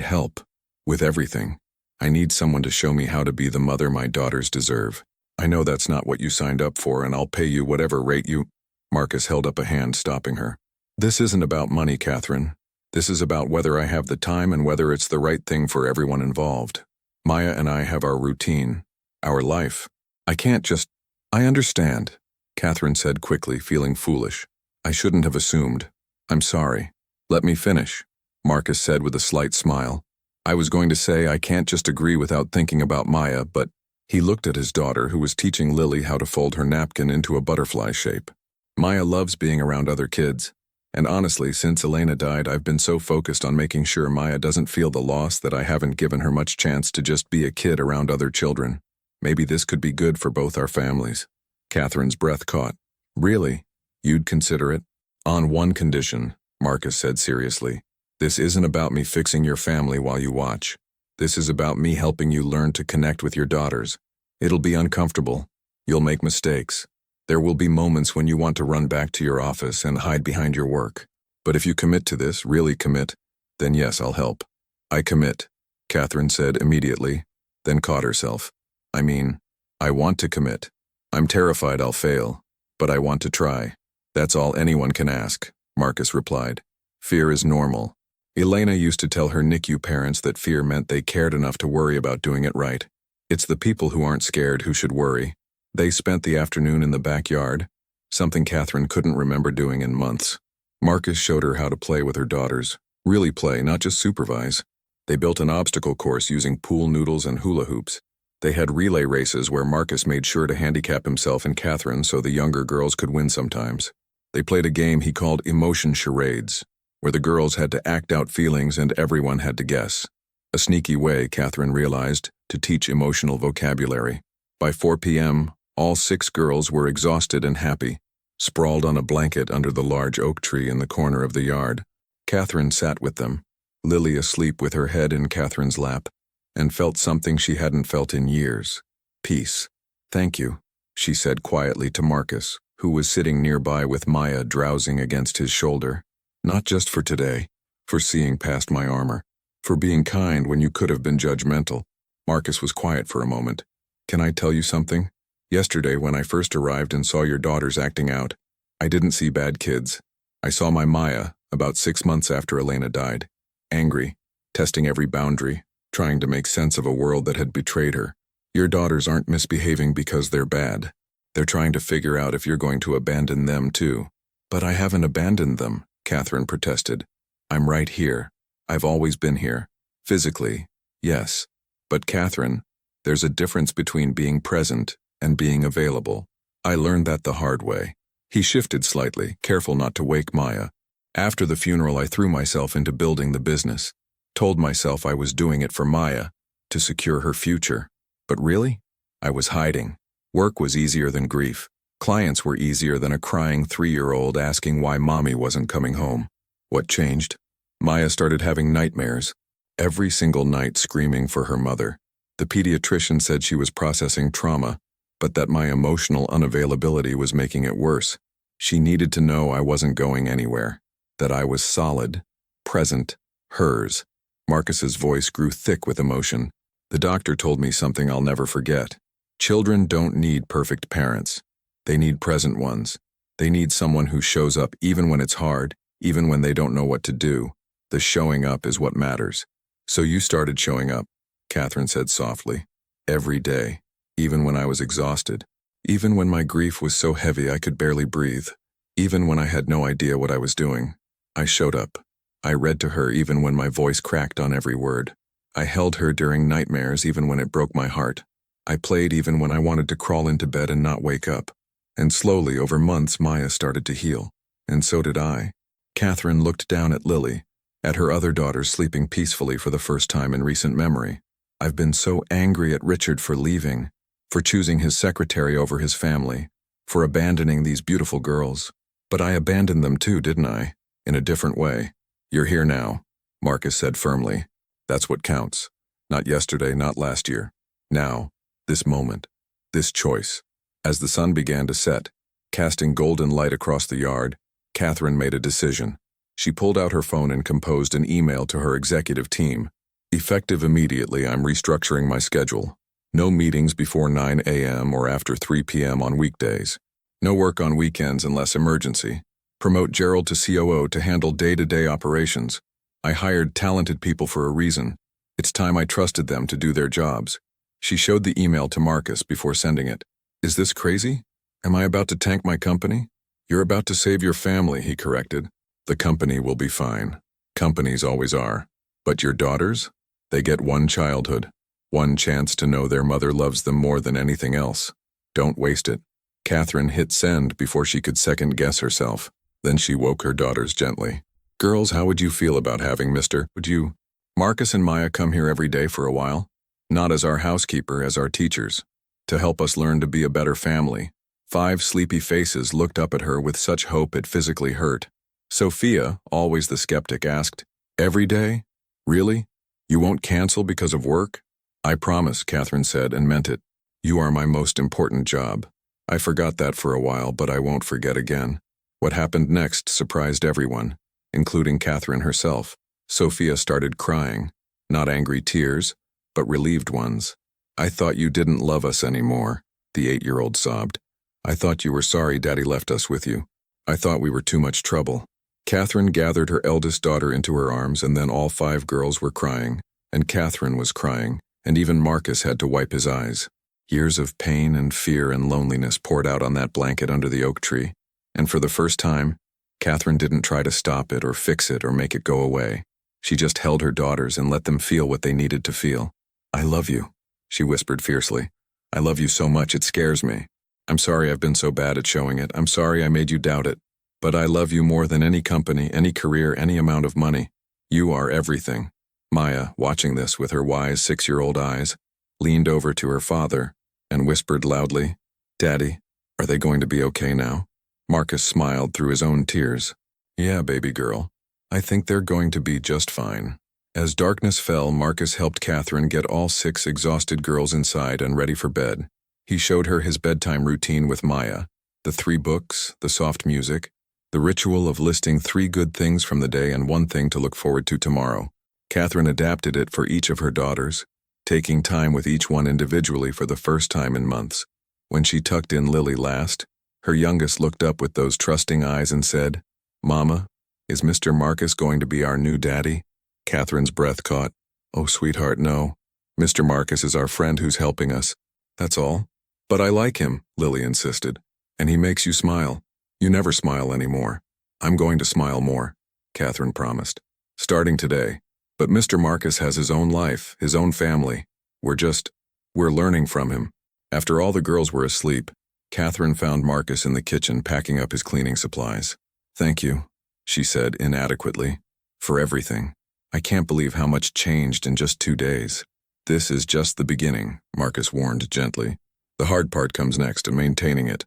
help. With everything. I need someone to show me how to be the mother my daughters deserve. I know that's not what you signed up for, and I'll pay you whatever rate you... Marcus held up a hand, stopping her. This isn't about money, Catherine. This is about whether I have the time and whether it's the right thing for everyone involved. Maya and I have our routine, our life. I can't just... I understand, Catherine said quickly, feeling foolish. I shouldn't have assumed. I'm sorry. Let me finish, Marcus said with a slight smile. I was going to say I can't just agree without thinking about Maya, but he looked at his daughter, who was teaching Lily how to fold her napkin into a butterfly shape. Maya loves being around other kids. And honestly, since Elena died, I've been so focused on making sure Maya doesn't feel the loss that I haven't given her much chance to just be a kid around other children. Maybe this could be good for both our families. Catherine's breath caught. Really? You'd consider it? On one condition, Marcus said seriously. This isn't about me fixing your family while you watch. This is about me helping you learn to connect with your daughters. It'll be uncomfortable. You'll make mistakes. There will be moments when you want to run back to your office and hide behind your work. But if you commit to this, really commit, then yes, I'll help. I commit, Catherine said immediately, then caught herself. I want to commit. I'm terrified I'll fail, but I want to try. That's all anyone can ask, Marcus replied. Fear is normal. Elena used to tell her NICU parents that fear meant they cared enough to worry about doing it right. It's the people who aren't scared who should worry. They spent the afternoon in the backyard, something Catherine couldn't remember doing in months. Marcus showed her how to play with her daughters. Really play, not just supervise. They built an obstacle course using pool noodles and hula hoops. They had relay races where Marcus made sure to handicap himself and Catherine so the younger girls could win sometimes. They played a game he called emotion charades, where the girls had to act out feelings and everyone had to guess. A sneaky way, Catherine realized, to teach emotional vocabulary. By 4 p.m., all 6 girls were exhausted and happy, sprawled on a blanket under the large oak tree in the corner of the yard. Catherine sat with them, Lily asleep with her head in Catherine's lap, and felt something she hadn't felt in years. Peace. Thank you, she said quietly to Marcus, who was sitting nearby with Maya drowsing against his shoulder. Not just for today, for seeing past my armor, for being kind when you could have been judgmental. Marcus was quiet for a moment. Can I tell you something? Yesterday, when I first arrived and saw your daughters acting out, I didn't see bad kids. I saw my Maya, about 6 months after Elena died, angry, testing every boundary, trying to make sense of a world that had betrayed her. Your daughters aren't misbehaving because they're bad. They're trying to figure out if you're going to abandon them too. But I haven't abandoned them, Catherine protested. I'm right here. I've always been here. Physically, yes. But Catherine, there's a difference between being present and being available. I learned that the hard way. He shifted slightly, careful not to wake Maya. After the funeral, I threw myself into building the business. Told myself I was doing it for Maya, to secure her future. But really? I was hiding. Work was easier than grief. Clients were easier than a crying 3-year-old asking why mommy wasn't coming home. What changed? Maya started having nightmares. Every single night screaming for her mother. The pediatrician said she was processing trauma, but that my emotional unavailability was making it worse. She needed to know I wasn't going anywhere, that I was solid, present, hers. Marcus's voice grew thick with emotion. The doctor told me something I'll never forget. Children don't need perfect parents. They need present ones. They need someone who shows up even when it's hard, even when they don't know what to do. The showing up is what matters. So you started showing up, Catherine said softly. Every day, even when I was exhausted. Even when my grief was so heavy I could barely breathe, even when I had no idea what I was doing, I showed up. I read to her even when my voice cracked on every word. I held her during nightmares even when it broke my heart. I played even when I wanted to crawl into bed and not wake up. And slowly, over months, Maya started to heal. And so did I. Catherine looked down at Lily, at her other daughters sleeping peacefully for the first time in recent memory. I've been so angry at Richard for leaving, for choosing his secretary over his family, for abandoning these beautiful girls. But I abandoned them too, didn't I? In a different way. You're here now, Marcus said firmly. That's what counts. Not yesterday, not last year. Now, this moment, this choice. As the sun began to set, casting golden light across the yard, Catherine made a decision. She pulled out her phone and composed an email to her executive team. Effective immediately, I'm restructuring my schedule. No meetings before 9 a.m. or after 3 p.m. on weekdays. No work on weekends unless emergency. Promote Gerald to COO to handle day-to-day operations. I hired talented people for a reason. It's time I trusted them to do their jobs. She showed the email to Marcus before sending it. Is this crazy? Am I about to tank my company? You're about to save your family, he corrected. The company will be fine. Companies always are. But your daughters? They get one childhood. One chance to know their mother loves them more than anything else. Don't waste it. Catherine hit send before she could second-guess herself. Then she woke her daughters gently. Girls, how would you feel about having Would you? Marcus and Maya come here every day for a while? Not as our housekeeper, as our teachers. To help us learn to be a better family. 5 sleepy faces looked up at her with such hope it physically hurt. Sophia, always the skeptic, asked, Every day? Really? You won't cancel because of work? I promise, Catherine said and meant it. You are my most important job. I forgot that for a while, but I won't forget again. What happened next surprised everyone, including Catherine herself. Sophia started crying, not angry tears, but relieved ones. I thought you didn't love us anymore, the 8-year-old sobbed. I thought you were sorry Daddy left us with you. I thought we were too much trouble. Catherine gathered her eldest daughter into her arms, and then all 5 girls were crying, and Catherine was crying, and even Marcus had to wipe his eyes. Years of pain and fear and loneliness poured out on that blanket under the oak tree, and for the first time, Catherine didn't try to stop it or fix it or make it go away. She just held her daughters and let them feel what they needed to feel. I love you, she whispered fiercely. I love you so much it scares me. I'm sorry I've been so bad at showing it. I'm sorry I made you doubt it. But I love you more than any company, any career, any amount of money. You are everything. Maya, watching this with her wise 6-year-old eyes, leaned over to her father and whispered loudly, Daddy, are they going to be okay now? Marcus smiled through his own tears. Yeah, baby girl. I think they're going to be just fine. As darkness fell, Marcus helped Catherine get all 6 exhausted girls inside and ready for bed. He showed her his bedtime routine with Maya, the 3 books, the soft music, the ritual of listing 3 good things from the day and 1 thing to look forward to tomorrow. Catherine adapted it for each of her daughters, taking time with each one individually for the first time in months. When she tucked in Lily last, her youngest looked up with those trusting eyes and said, Mama, is Mr. Marcus going to be our new daddy? Catherine's breath caught. Oh, sweetheart, no. Mr. Marcus is our friend who's helping us. That's all. But I like him, Lily insisted. And he makes you smile. You never smile anymore. I'm going to smile more, Catherine promised. Starting today. But Mr. Marcus has his own life, his own family. We're learning from him. After all the girls were asleep, Catherine found Marcus in the kitchen packing up his cleaning supplies. Thank you, she said inadequately, for everything. I can't believe how much changed in just 2 days. This is just the beginning, Marcus warned gently. The hard part comes next, and maintaining it.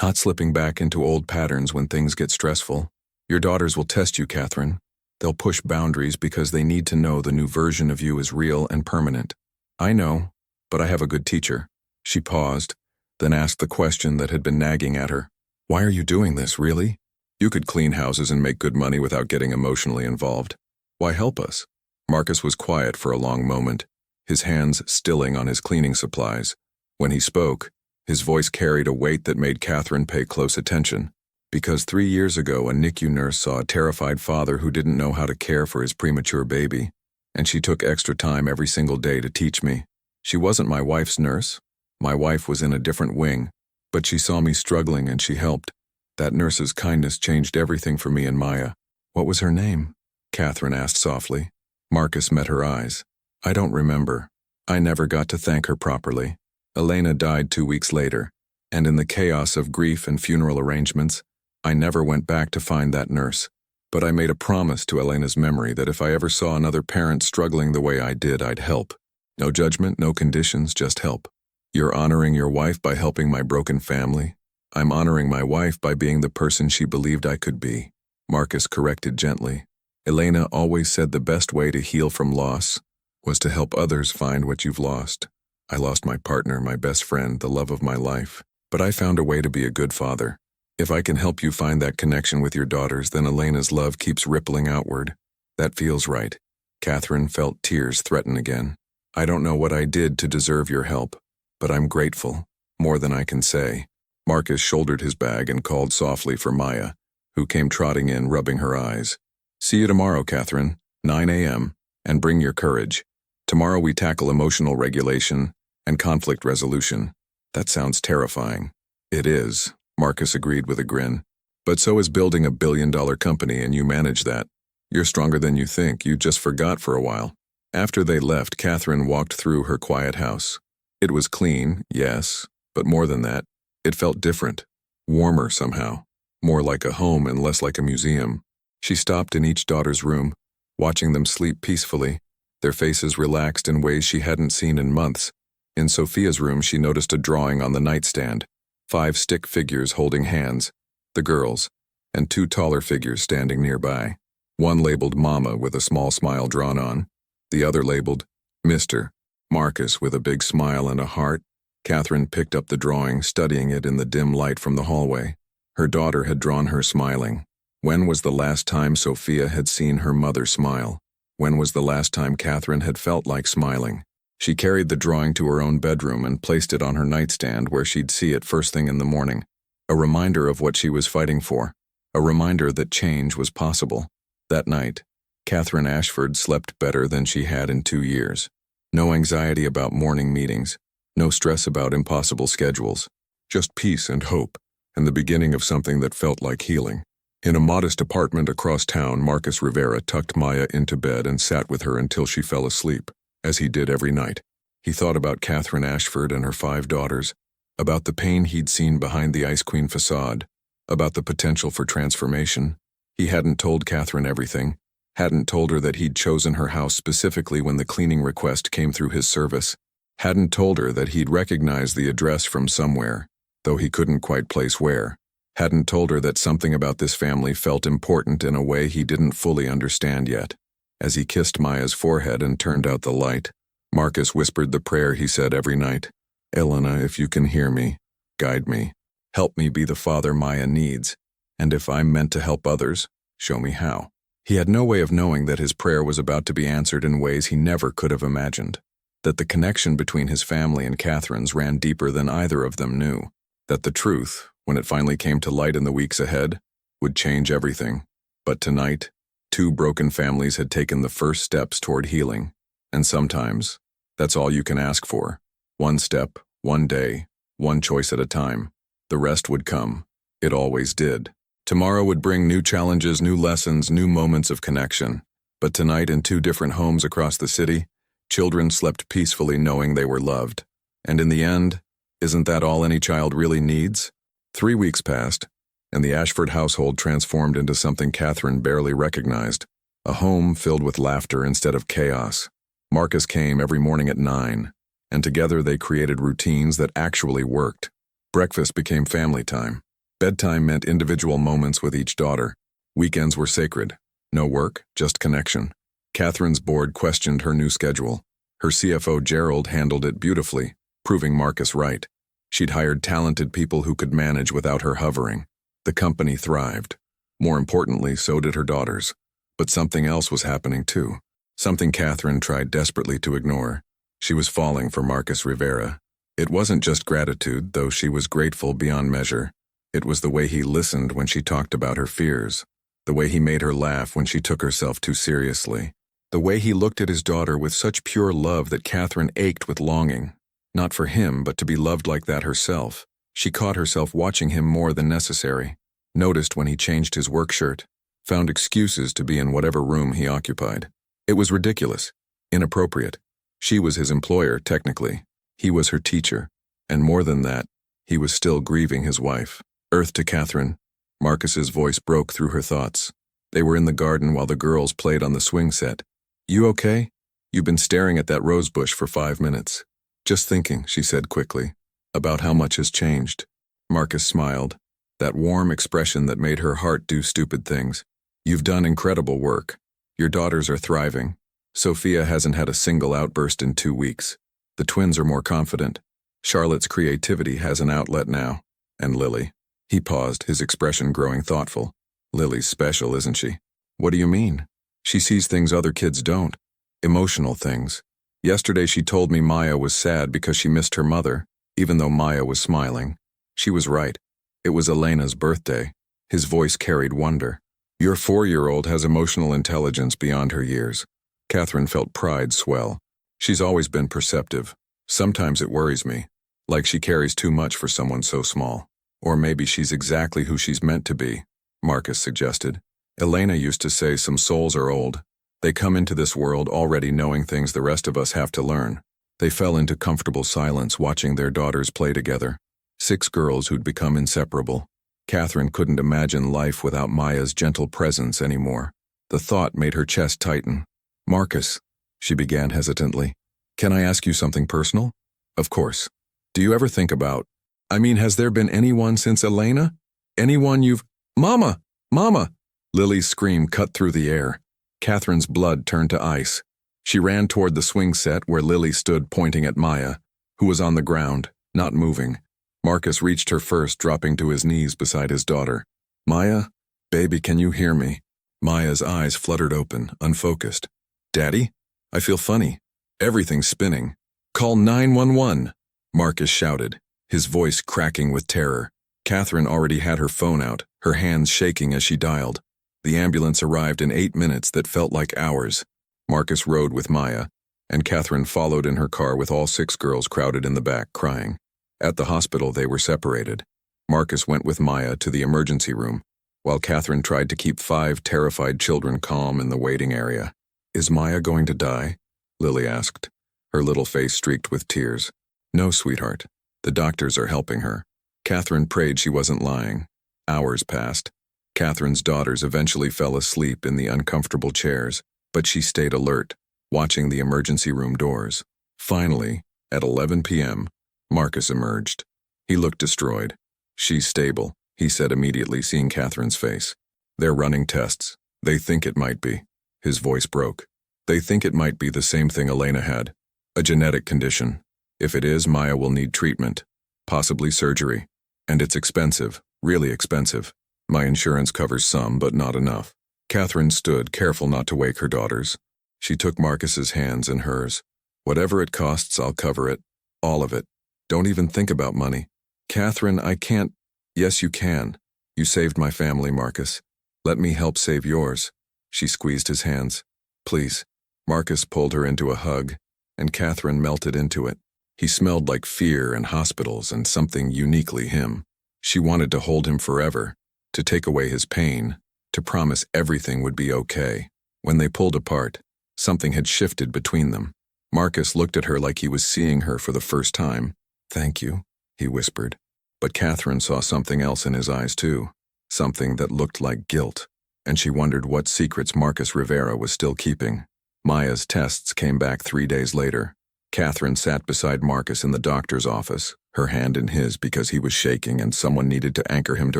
Not slipping back into old patterns when things get stressful. Your daughters will test you, Catherine. They'll push boundaries because they need to know the new version of you is real and permanent. I know, but I have a good teacher. She paused, then asked the question that had been nagging at her. Why are you doing this, really? You could clean houses and make good money without getting emotionally involved. Why help us? Marcus was quiet for a long moment, his hands stilling on his cleaning supplies. When he spoke, his voice carried a weight that made Catherine pay close attention. Because 3 years ago, a NICU nurse saw a terrified father who didn't know how to care for his premature baby, and she took extra time every single day to teach me. She wasn't my wife's nurse. My wife was in a different wing, But she saw me struggling and she helped. That nurse's kindness changed everything for me and Maya. What was her name? Catherine asked softly. Marcus met her eyes. I don't remember. I never got to thank her properly. Elena died 2 weeks later, and in the chaos of grief and funeral arrangements, I never went back to find that nurse. But I made a promise to Elena's memory that if I ever saw another parent struggling the way I did, I'd help. No judgment, no conditions, just help. You're honoring your wife by helping my broken family. I'm honoring my wife by being the person she believed I could be. Marcus corrected gently. Elena always said the best way to heal from loss was to help others find what you've lost. I lost my partner, my best friend, the love of my life. But I found a way to be a good father. If I can help you find that connection with your daughters, then Elena's love keeps rippling outward. That feels right. Catherine felt tears threaten again. I don't know what I did to deserve your help, but I'm grateful, more than I can say. Marcus shouldered his bag and called softly for Maya, who came trotting in, rubbing her eyes. See you tomorrow, Catherine, 9 a.m., and bring your courage. Tomorrow we tackle emotional regulation and conflict resolution. That sounds terrifying. It is, Marcus agreed with a grin. But so is building a billion-dollar company, and you manage that. You're stronger than you think. You just forgot for a while. After they left, Catherine walked through her quiet house. It was clean, yes, but more than that, it felt different, warmer somehow, more like a home and less like a museum. She stopped in each daughter's room, watching them sleep peacefully, their faces relaxed in ways she hadn't seen in months. In Sophia's room, she noticed a drawing on the nightstand, 5 stick figures holding hands, the girls, and 2 taller figures standing nearby. One labeled Mama with a small smile drawn on, the other labeled Mr. Marcus with a big smile and a heart. Catherine picked up the drawing, studying it in the dim light from the hallway. Her daughter had drawn her smiling. When was the last time Sophia had seen her mother smile? When was the last time Catherine had felt like smiling? She carried the drawing to her own bedroom and placed it on her nightstand where she'd see it first thing in the morning. A reminder of what she was fighting for. A reminder that change was possible. That night, Catherine Ashford slept better than she had in 2 years. No anxiety about morning meetings. No stress about impossible schedules. Just peace and hope, and the beginning of something that felt like healing. In a modest apartment across town, Marcus Rivera tucked Maya into bed and sat with her until she fell asleep, as he did every night. He thought about Catherine Ashford and her 5 daughters, about the pain he'd seen behind the Ice Queen facade, about the potential for transformation. He hadn't told Catherine everything, hadn't told her that he'd chosen her house specifically when the cleaning request came through his service, hadn't told her that he'd recognized the address from somewhere, though he couldn't quite place where, hadn't told her that something about this family felt important in a way he didn't fully understand yet. As he kissed Maya's forehead and turned out the light, Marcus whispered the prayer he said every night. Elena, if you can hear me, guide me. Help me be the father Maya needs. And if I'm meant to help others, show me how. He had no way of knowing that his prayer was about to be answered in ways he never could have imagined. That the connection between his family and Catherine's ran deeper than either of them knew. That the truth, when it finally came to light in the weeks ahead, would change everything. But tonight, 2 broken families had taken the first steps toward healing. And sometimes, that's all you can ask for. 1 step, 1 day, 1 choice at a time. The rest would come. It always did. Tomorrow would bring new challenges, new lessons, new moments of connection. But tonight, in 2 different homes across the city, children slept peacefully knowing they were loved. And in the end, isn't that all any child really needs? 3 weeks passed, and the Ashford household transformed into something Catherine barely recognized. A home filled with laughter instead of chaos. Marcus came every morning at 9, and together they created routines that actually worked. Breakfast became family time. Bedtime meant individual moments with each daughter. Weekends were sacred. No work, just connection. Catherine's board questioned her new schedule. Her CFO Gerald handled it beautifully, proving Marcus right. She'd hired talented people who could manage without her hovering. The company thrived. More importantly, so did her daughters. But something else was happening too. Something Catherine tried desperately to ignore. She was falling for Marcus Rivera. It wasn't just gratitude, though she was grateful beyond measure. It was the way he listened when she talked about her fears. The way he made her laugh when she took herself too seriously. The way he looked at his daughter with such pure love that Catherine ached with longing. Not for him, but to be loved like that herself. She caught herself watching him more than necessary, noticed when he changed his work shirt, found excuses to be in whatever room he occupied. It was ridiculous, inappropriate. She was his employer, technically. He was her teacher. And more than that, he was still grieving his wife. Earth to Catherine. Marcus's voice broke through her thoughts. They were in the garden while the girls played on the swing set. You okay? You've been staring at that rose bush for 5 minutes. Just thinking, she said quickly, about how much has changed. Marcus smiled, that warm expression that made her heart do stupid things. You've done incredible work. Your daughters are thriving. Sophia hasn't had a single outburst in 2 weeks. The twins are more confident. Charlotte's creativity has an outlet now. And Lily. He paused, his expression growing thoughtful. Lily's special, isn't she? What do you mean? She sees things other kids don't. Emotional things. Yesterday she told me Maya was sad because she missed her mother, even though Maya was smiling. She was right. It was Elena's birthday. His voice carried wonder. Your 4-year-old has emotional intelligence beyond her years. Catherine felt pride swell. She's always been perceptive. Sometimes it worries me, like she carries too much for someone so small. Or maybe she's exactly who she's meant to be, Marcus suggested. Elena used to say some souls are old. They come into this world already knowing things the rest of us have to learn. They fell into comfortable silence watching their daughters play together. 6 girls who'd become inseparable. Catherine couldn't imagine life without Maya's gentle presence anymore. The thought made her chest tighten. Marcus, she began hesitantly, can I ask you something personal? Of course. Do you ever think about, has there been anyone since Elena? Anyone you've... Mama! Mama! Lily's scream cut through the air. Catherine's blood turned to ice. She ran toward the swing set where Lily stood pointing at Maya, who was on the ground, not moving. Marcus reached her first, dropping to his knees beside his daughter. Maya, baby, can you hear me? Maya's eyes fluttered open, unfocused. Daddy? I feel funny. Everything's spinning. Call 911, Marcus shouted, his voice cracking with terror. Catherine already had her phone out, her hands shaking as she dialed. The ambulance arrived in 8 minutes that felt like hours. Marcus rode with Maya, and Catherine followed in her car with all 6 girls crowded in the back, crying. At the hospital, they were separated. Marcus went with Maya to the emergency room, while Catherine tried to keep 5 terrified children calm in the waiting area. Is Maya going to die? Lily asked, her little face streaked with tears. No, sweetheart. The doctors are helping her. Catherine prayed she wasn't lying. Hours passed. Catherine's daughters eventually fell asleep in the uncomfortable chairs, but she stayed alert, watching the emergency room doors. Finally, at 11 p.m., Marcus emerged. He looked destroyed. She's stable, he said immediately, seeing Catherine's face. They're running tests. They think it might be. His voice broke. They think it might be the same thing Elena had. A genetic condition. If it is, Maya will need treatment. Possibly surgery. And it's expensive, really expensive. My insurance covers some, but not enough. Catherine stood, careful not to wake her daughters. She took Marcus's hands in hers. Whatever it costs, I'll cover it. All of it. Don't even think about money. Catherine, I can't. Yes, you can. You saved my family, Marcus. Let me help save yours. She squeezed his hands. Please. Marcus pulled her into a hug, and Catherine melted into it. He smelled like fear and hospitals and something uniquely him. She wanted to hold him forever, to take away his pain, to promise everything would be okay. When they pulled apart, something had shifted between them. Marcus looked at her like he was seeing her for the first time. Thank you, he whispered. But Catherine saw something else in his eyes too, something that looked like guilt, and she wondered what secrets Marcus Rivera was still keeping. Maya's tests came back 3 days later. Catherine sat beside Marcus in the doctor's office, her hand in his because he was shaking and someone needed to anchor him to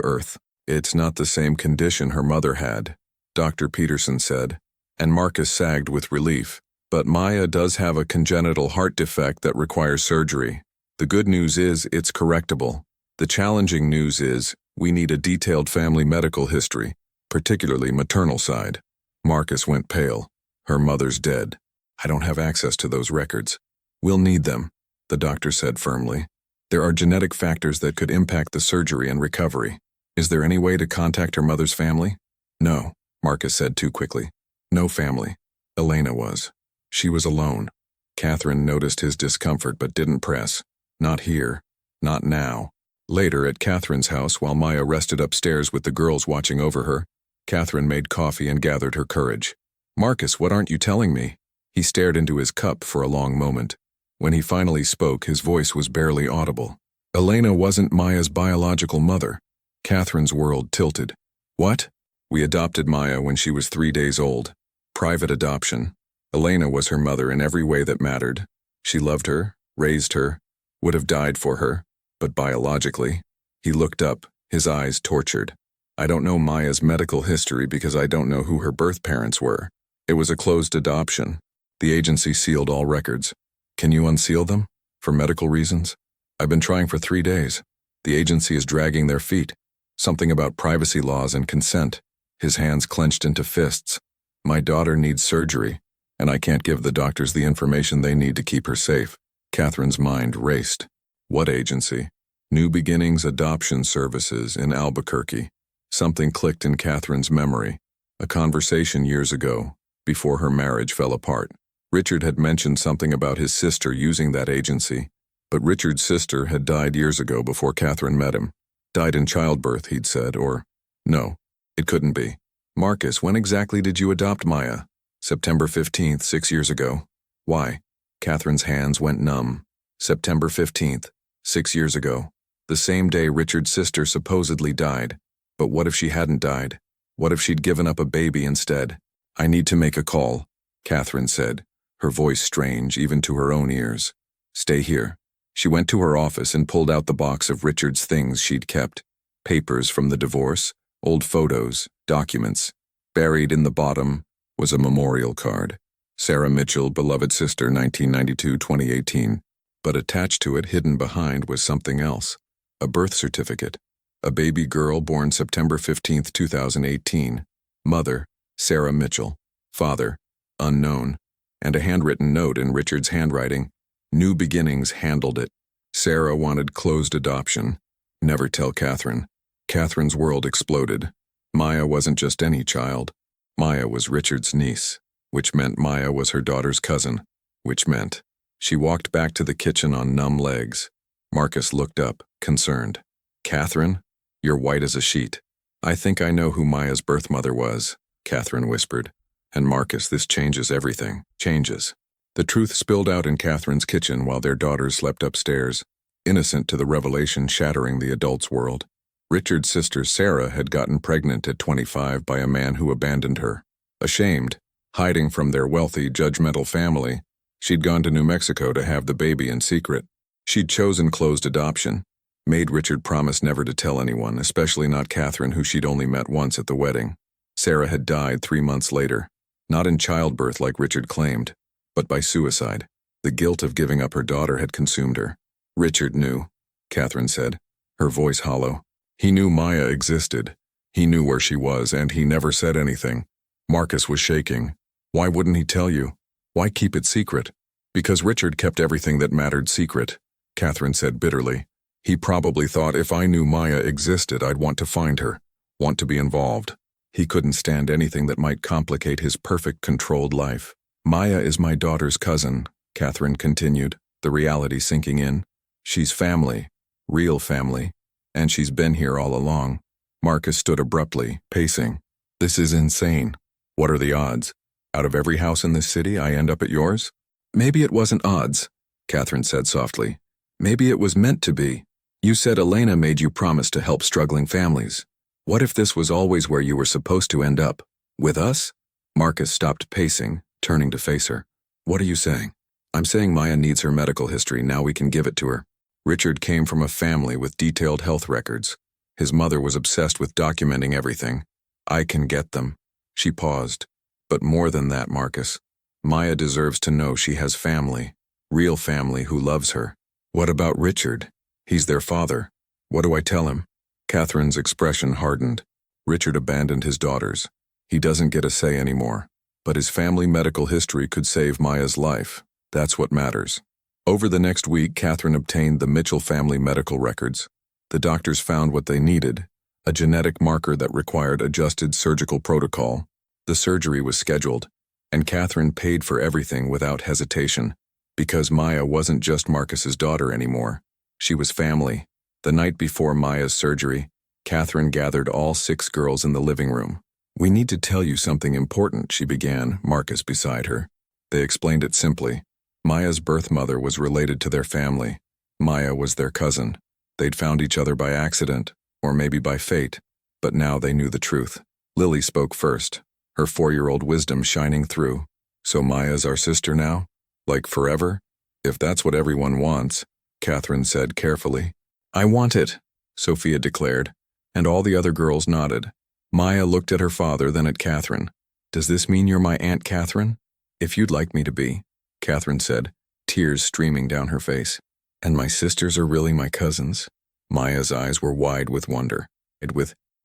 earth. It's not the same condition her mother had, Dr. Peterson said, and Marcus sagged with relief. But Maya does have a congenital heart defect that requires surgery. The good news is it's correctable. The challenging news is we need a detailed family medical history, particularly maternal side. Marcus went pale. Her mother's dead. I don't have access to those records. We'll need them, the doctor said firmly. There are genetic factors that could impact the surgery and recovery. Is there any way to contact her mother's family? No, Marcus said too quickly. No family. Elena was. She was alone. Catherine noticed his discomfort but didn't press. Not here. Not now. Later, at Catherine's house, while Maya rested upstairs with the girls watching over her, Catherine made coffee and gathered her courage. "Marcus, what aren't you telling me?" He stared into his cup for a long moment. When he finally spoke, his voice was barely audible. "Elena wasn't Maya's biological mother." Catherine's world tilted. "What?" "We adopted Maya when she was 3 days old. Private adoption. Elena was her mother in every way that mattered. She loved her, raised her, would have died for her, but biologically." He looked up, his eyes tortured. "I don't know Maya's medical history because I don't know who her birth parents were. It was a closed adoption. The agency sealed all records. Can you unseal them? For medical reasons? I've been trying for 3 days. The agency is dragging their feet. Something about privacy laws and consent." His hands clenched into fists. "My daughter needs surgery, and I can't give the doctors the information they need to keep her safe." Catherine's mind raced. What agency? New Beginnings Adoption Services in Albuquerque. Something clicked in Catherine's memory. A conversation years ago, before her marriage fell apart. Richard had mentioned something about his sister using that agency, but Richard's sister had died years ago before Catherine met him. Died in childbirth, he'd said, or no, it couldn't be. "Marcus, when exactly did you adopt Maya?" "September 15th, 6 years ago." "Why?" Catherine's hands went numb. "September 15th, 6 years ago. The same day Richard's sister supposedly died. But what if she hadn't died? What if she'd given up a baby instead?" "I need to make a call," Catherine said, her voice strange even to her own ears. "Stay here." She went to her office and pulled out the box of Richard's things she'd kept. Papers from the divorce, old photos, documents. Buried in the bottom was a memorial card. "Sarah Mitchell, beloved sister, 1992-2018. But attached to it, hidden behind, was something else. A birth certificate. A baby girl born September 15th, 2018. Mother, Sarah Mitchell. Father, unknown. And a handwritten note in Richard's handwriting. New Beginnings handled it. Sarah wanted closed adoption. Never tell Catherine. Catherine's world exploded. Maya wasn't just any child. Maya was Richard's niece, which meant Maya was her daughter's cousin, which meant. She walked back to the kitchen on numb legs. Marcus looked up, concerned. "Catherine, you're white as a sheet." "I think I know who Maya's birth mother was," Catherine whispered. "And Marcus, this changes everything. Changes." The truth spilled out in Catherine's kitchen while their daughters slept upstairs, innocent to the revelation shattering the adult's world. Richard's sister Sarah had gotten pregnant at 25 by a man who abandoned her. Ashamed, hiding from their wealthy, judgmental family, she'd gone to New Mexico to have the baby in secret. She'd chosen closed adoption, made Richard promise never to tell anyone, especially not Catherine, who she'd only met once at the wedding. Sarah had died 3 months later, not in childbirth like Richard claimed, but by suicide. The guilt of giving up her daughter had consumed her. "Richard knew," Catherine said, her voice hollow. "He knew Maya existed. He knew where she was, and he never said anything." Marcus was shaking. "Why wouldn't he tell you? Why keep it secret?" "Because Richard kept everything that mattered secret," Catherine said bitterly. "He probably thought if I knew Maya existed, I'd want to find her, want to be involved. He couldn't stand anything that might complicate his perfect, controlled life." "Maya is my daughter's cousin," Catherine continued, the reality sinking in. "She's family, real family, and she's been here all along." Marcus stood abruptly, pacing. "This is insane. What are the odds? Out of every house in this city, I end up at yours?" "Maybe it wasn't odds," Catherine said softly. "Maybe it was meant to be. You said Elena made you promise to help struggling families. What if this was always where you were supposed to end up? With us?" Marcus stopped pacing, turning to face her. "What are you saying?" "I'm saying Maya needs her medical history. Now we can give it to her." Richard came from a family with detailed health records. His mother was obsessed with documenting everything. "I can get them." She paused. "But more than that, Marcus. Maya deserves to know she has family. Real family who loves her." "What about Richard? He's their father. What do I tell him?" Catherine's expression hardened. "Richard abandoned his daughters. He doesn't get a say anymore. But his family medical history could save Maya's life. That's what matters." Over the next week, Catherine obtained the Mitchell family medical records. The doctors found what they needed, a genetic marker that required adjusted surgical protocol. The surgery was scheduled, and Catherine paid for everything without hesitation, because Maya wasn't just Marcus's daughter anymore. She was family, The night before Maya's surgery, Catherine gathered all 6 girls in the living room. "We need to tell you something important," she began, Marcus beside her. They explained it simply. Maya's birth mother was related to their family. Maya was their cousin. They'd found each other by accident, or maybe by fate, but now they knew the truth. Lily spoke first, her 4-year-old wisdom shining through. "So Maya's our sister now? Like forever? If that's what everyone wants," Catherine said carefully. "I want it," Sophia declared, and all the other girls nodded. Maya looked at her father, then at Catherine. "Does this mean you're my Aunt Catherine?" "If you'd like me to be," Catherine said, tears streaming down her face. "And my sisters are really my cousins?" Maya's eyes were wide with wonder.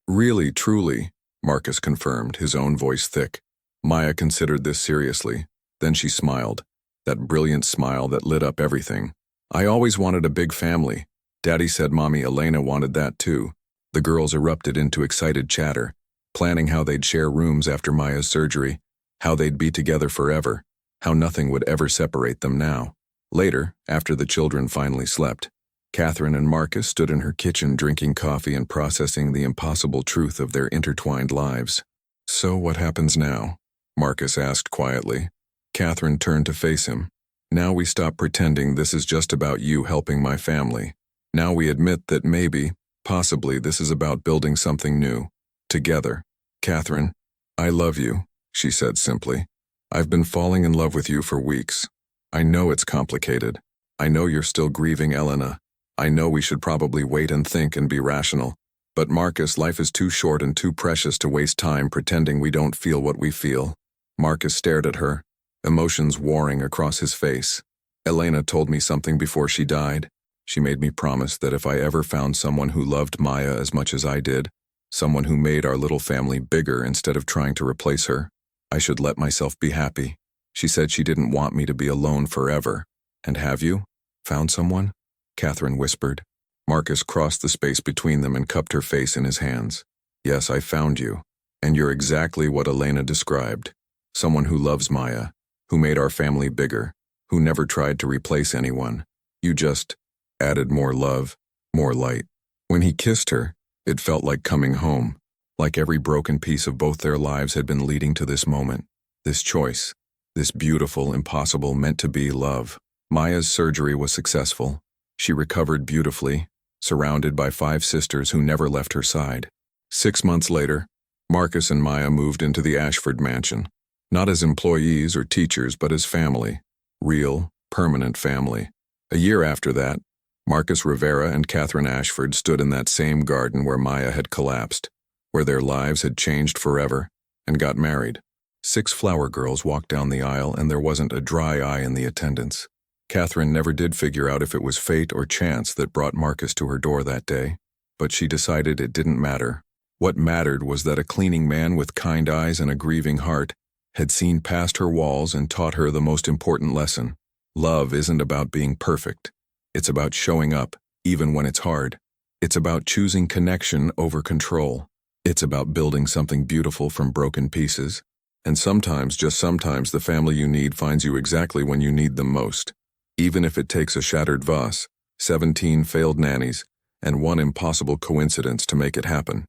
"Really, truly," Marcus confirmed, his own voice thick. Maya considered this seriously. Then she smiled, that brilliant smile that lit up everything. "I always wanted a big family. Daddy said Mommy Elena wanted that too." The girls erupted into excited chatter, planning how they'd share rooms after Maya's surgery, how they'd be together forever, how nothing would ever separate them now. Later, after the children finally slept, Catherine and Marcus stood in her kitchen drinking coffee and processing the impossible truth of their intertwined lives. "So what happens now?" Marcus asked quietly. Catherine turned to face him. "Now we stop pretending this is just about you helping my family. Now we admit that maybe, possibly this is about building something new. Together. Catherine, I love you," she said simply. "I've been falling in love with you for weeks. I know it's complicated. I know you're still grieving Elena. I know we should probably wait and think and be rational. But Marcus, life is too short and too precious to waste time pretending we don't feel what we feel." Marcus stared at her, emotions warring across his face. "Elena told me something before she died. She made me promise that if I ever found someone who loved Maya as much as I did, someone who made our little family bigger instead of trying to replace her, I should let myself be happy. She said she didn't want me to be alone forever." "And have you? Found someone?" Catherine whispered. Marcus crossed the space between them and cupped her face in his hands. "Yes, I found you. And you're exactly what Elena described. Someone who loves Maya, who made our family bigger, who never tried to replace anyone. You just added more love, more light." When he kissed her, it felt like coming home, like every broken piece of both their lives had been leading to this moment, this choice, this beautiful, impossible, meant-to-be love. Maya's surgery was successful. She recovered beautifully, surrounded by 5 sisters who never left her side. 6 months later, Marcus and Maya moved into the Ashford mansion, not as employees or teachers but as family, real, permanent family. A year after that, Marcus Rivera and Catherine Ashford stood in that same garden where Maya had collapsed, where their lives had changed forever, and got married. 6 flower girls walked down the aisle and there wasn't a dry eye in the attendance. Catherine never did figure out if it was fate or chance that brought Marcus to her door that day, but she decided it didn't matter. What mattered was that a cleaning man with kind eyes and a grieving heart had seen past her walls and taught her the most important lesson. Love isn't about being perfect. It's about showing up, even when it's hard. It's about choosing connection over control. It's about building something beautiful from broken pieces. And sometimes, just sometimes, the family you need finds you exactly when you need them most. Even if it takes a shattered vase, 17 failed nannies, and one impossible coincidence to make it happen.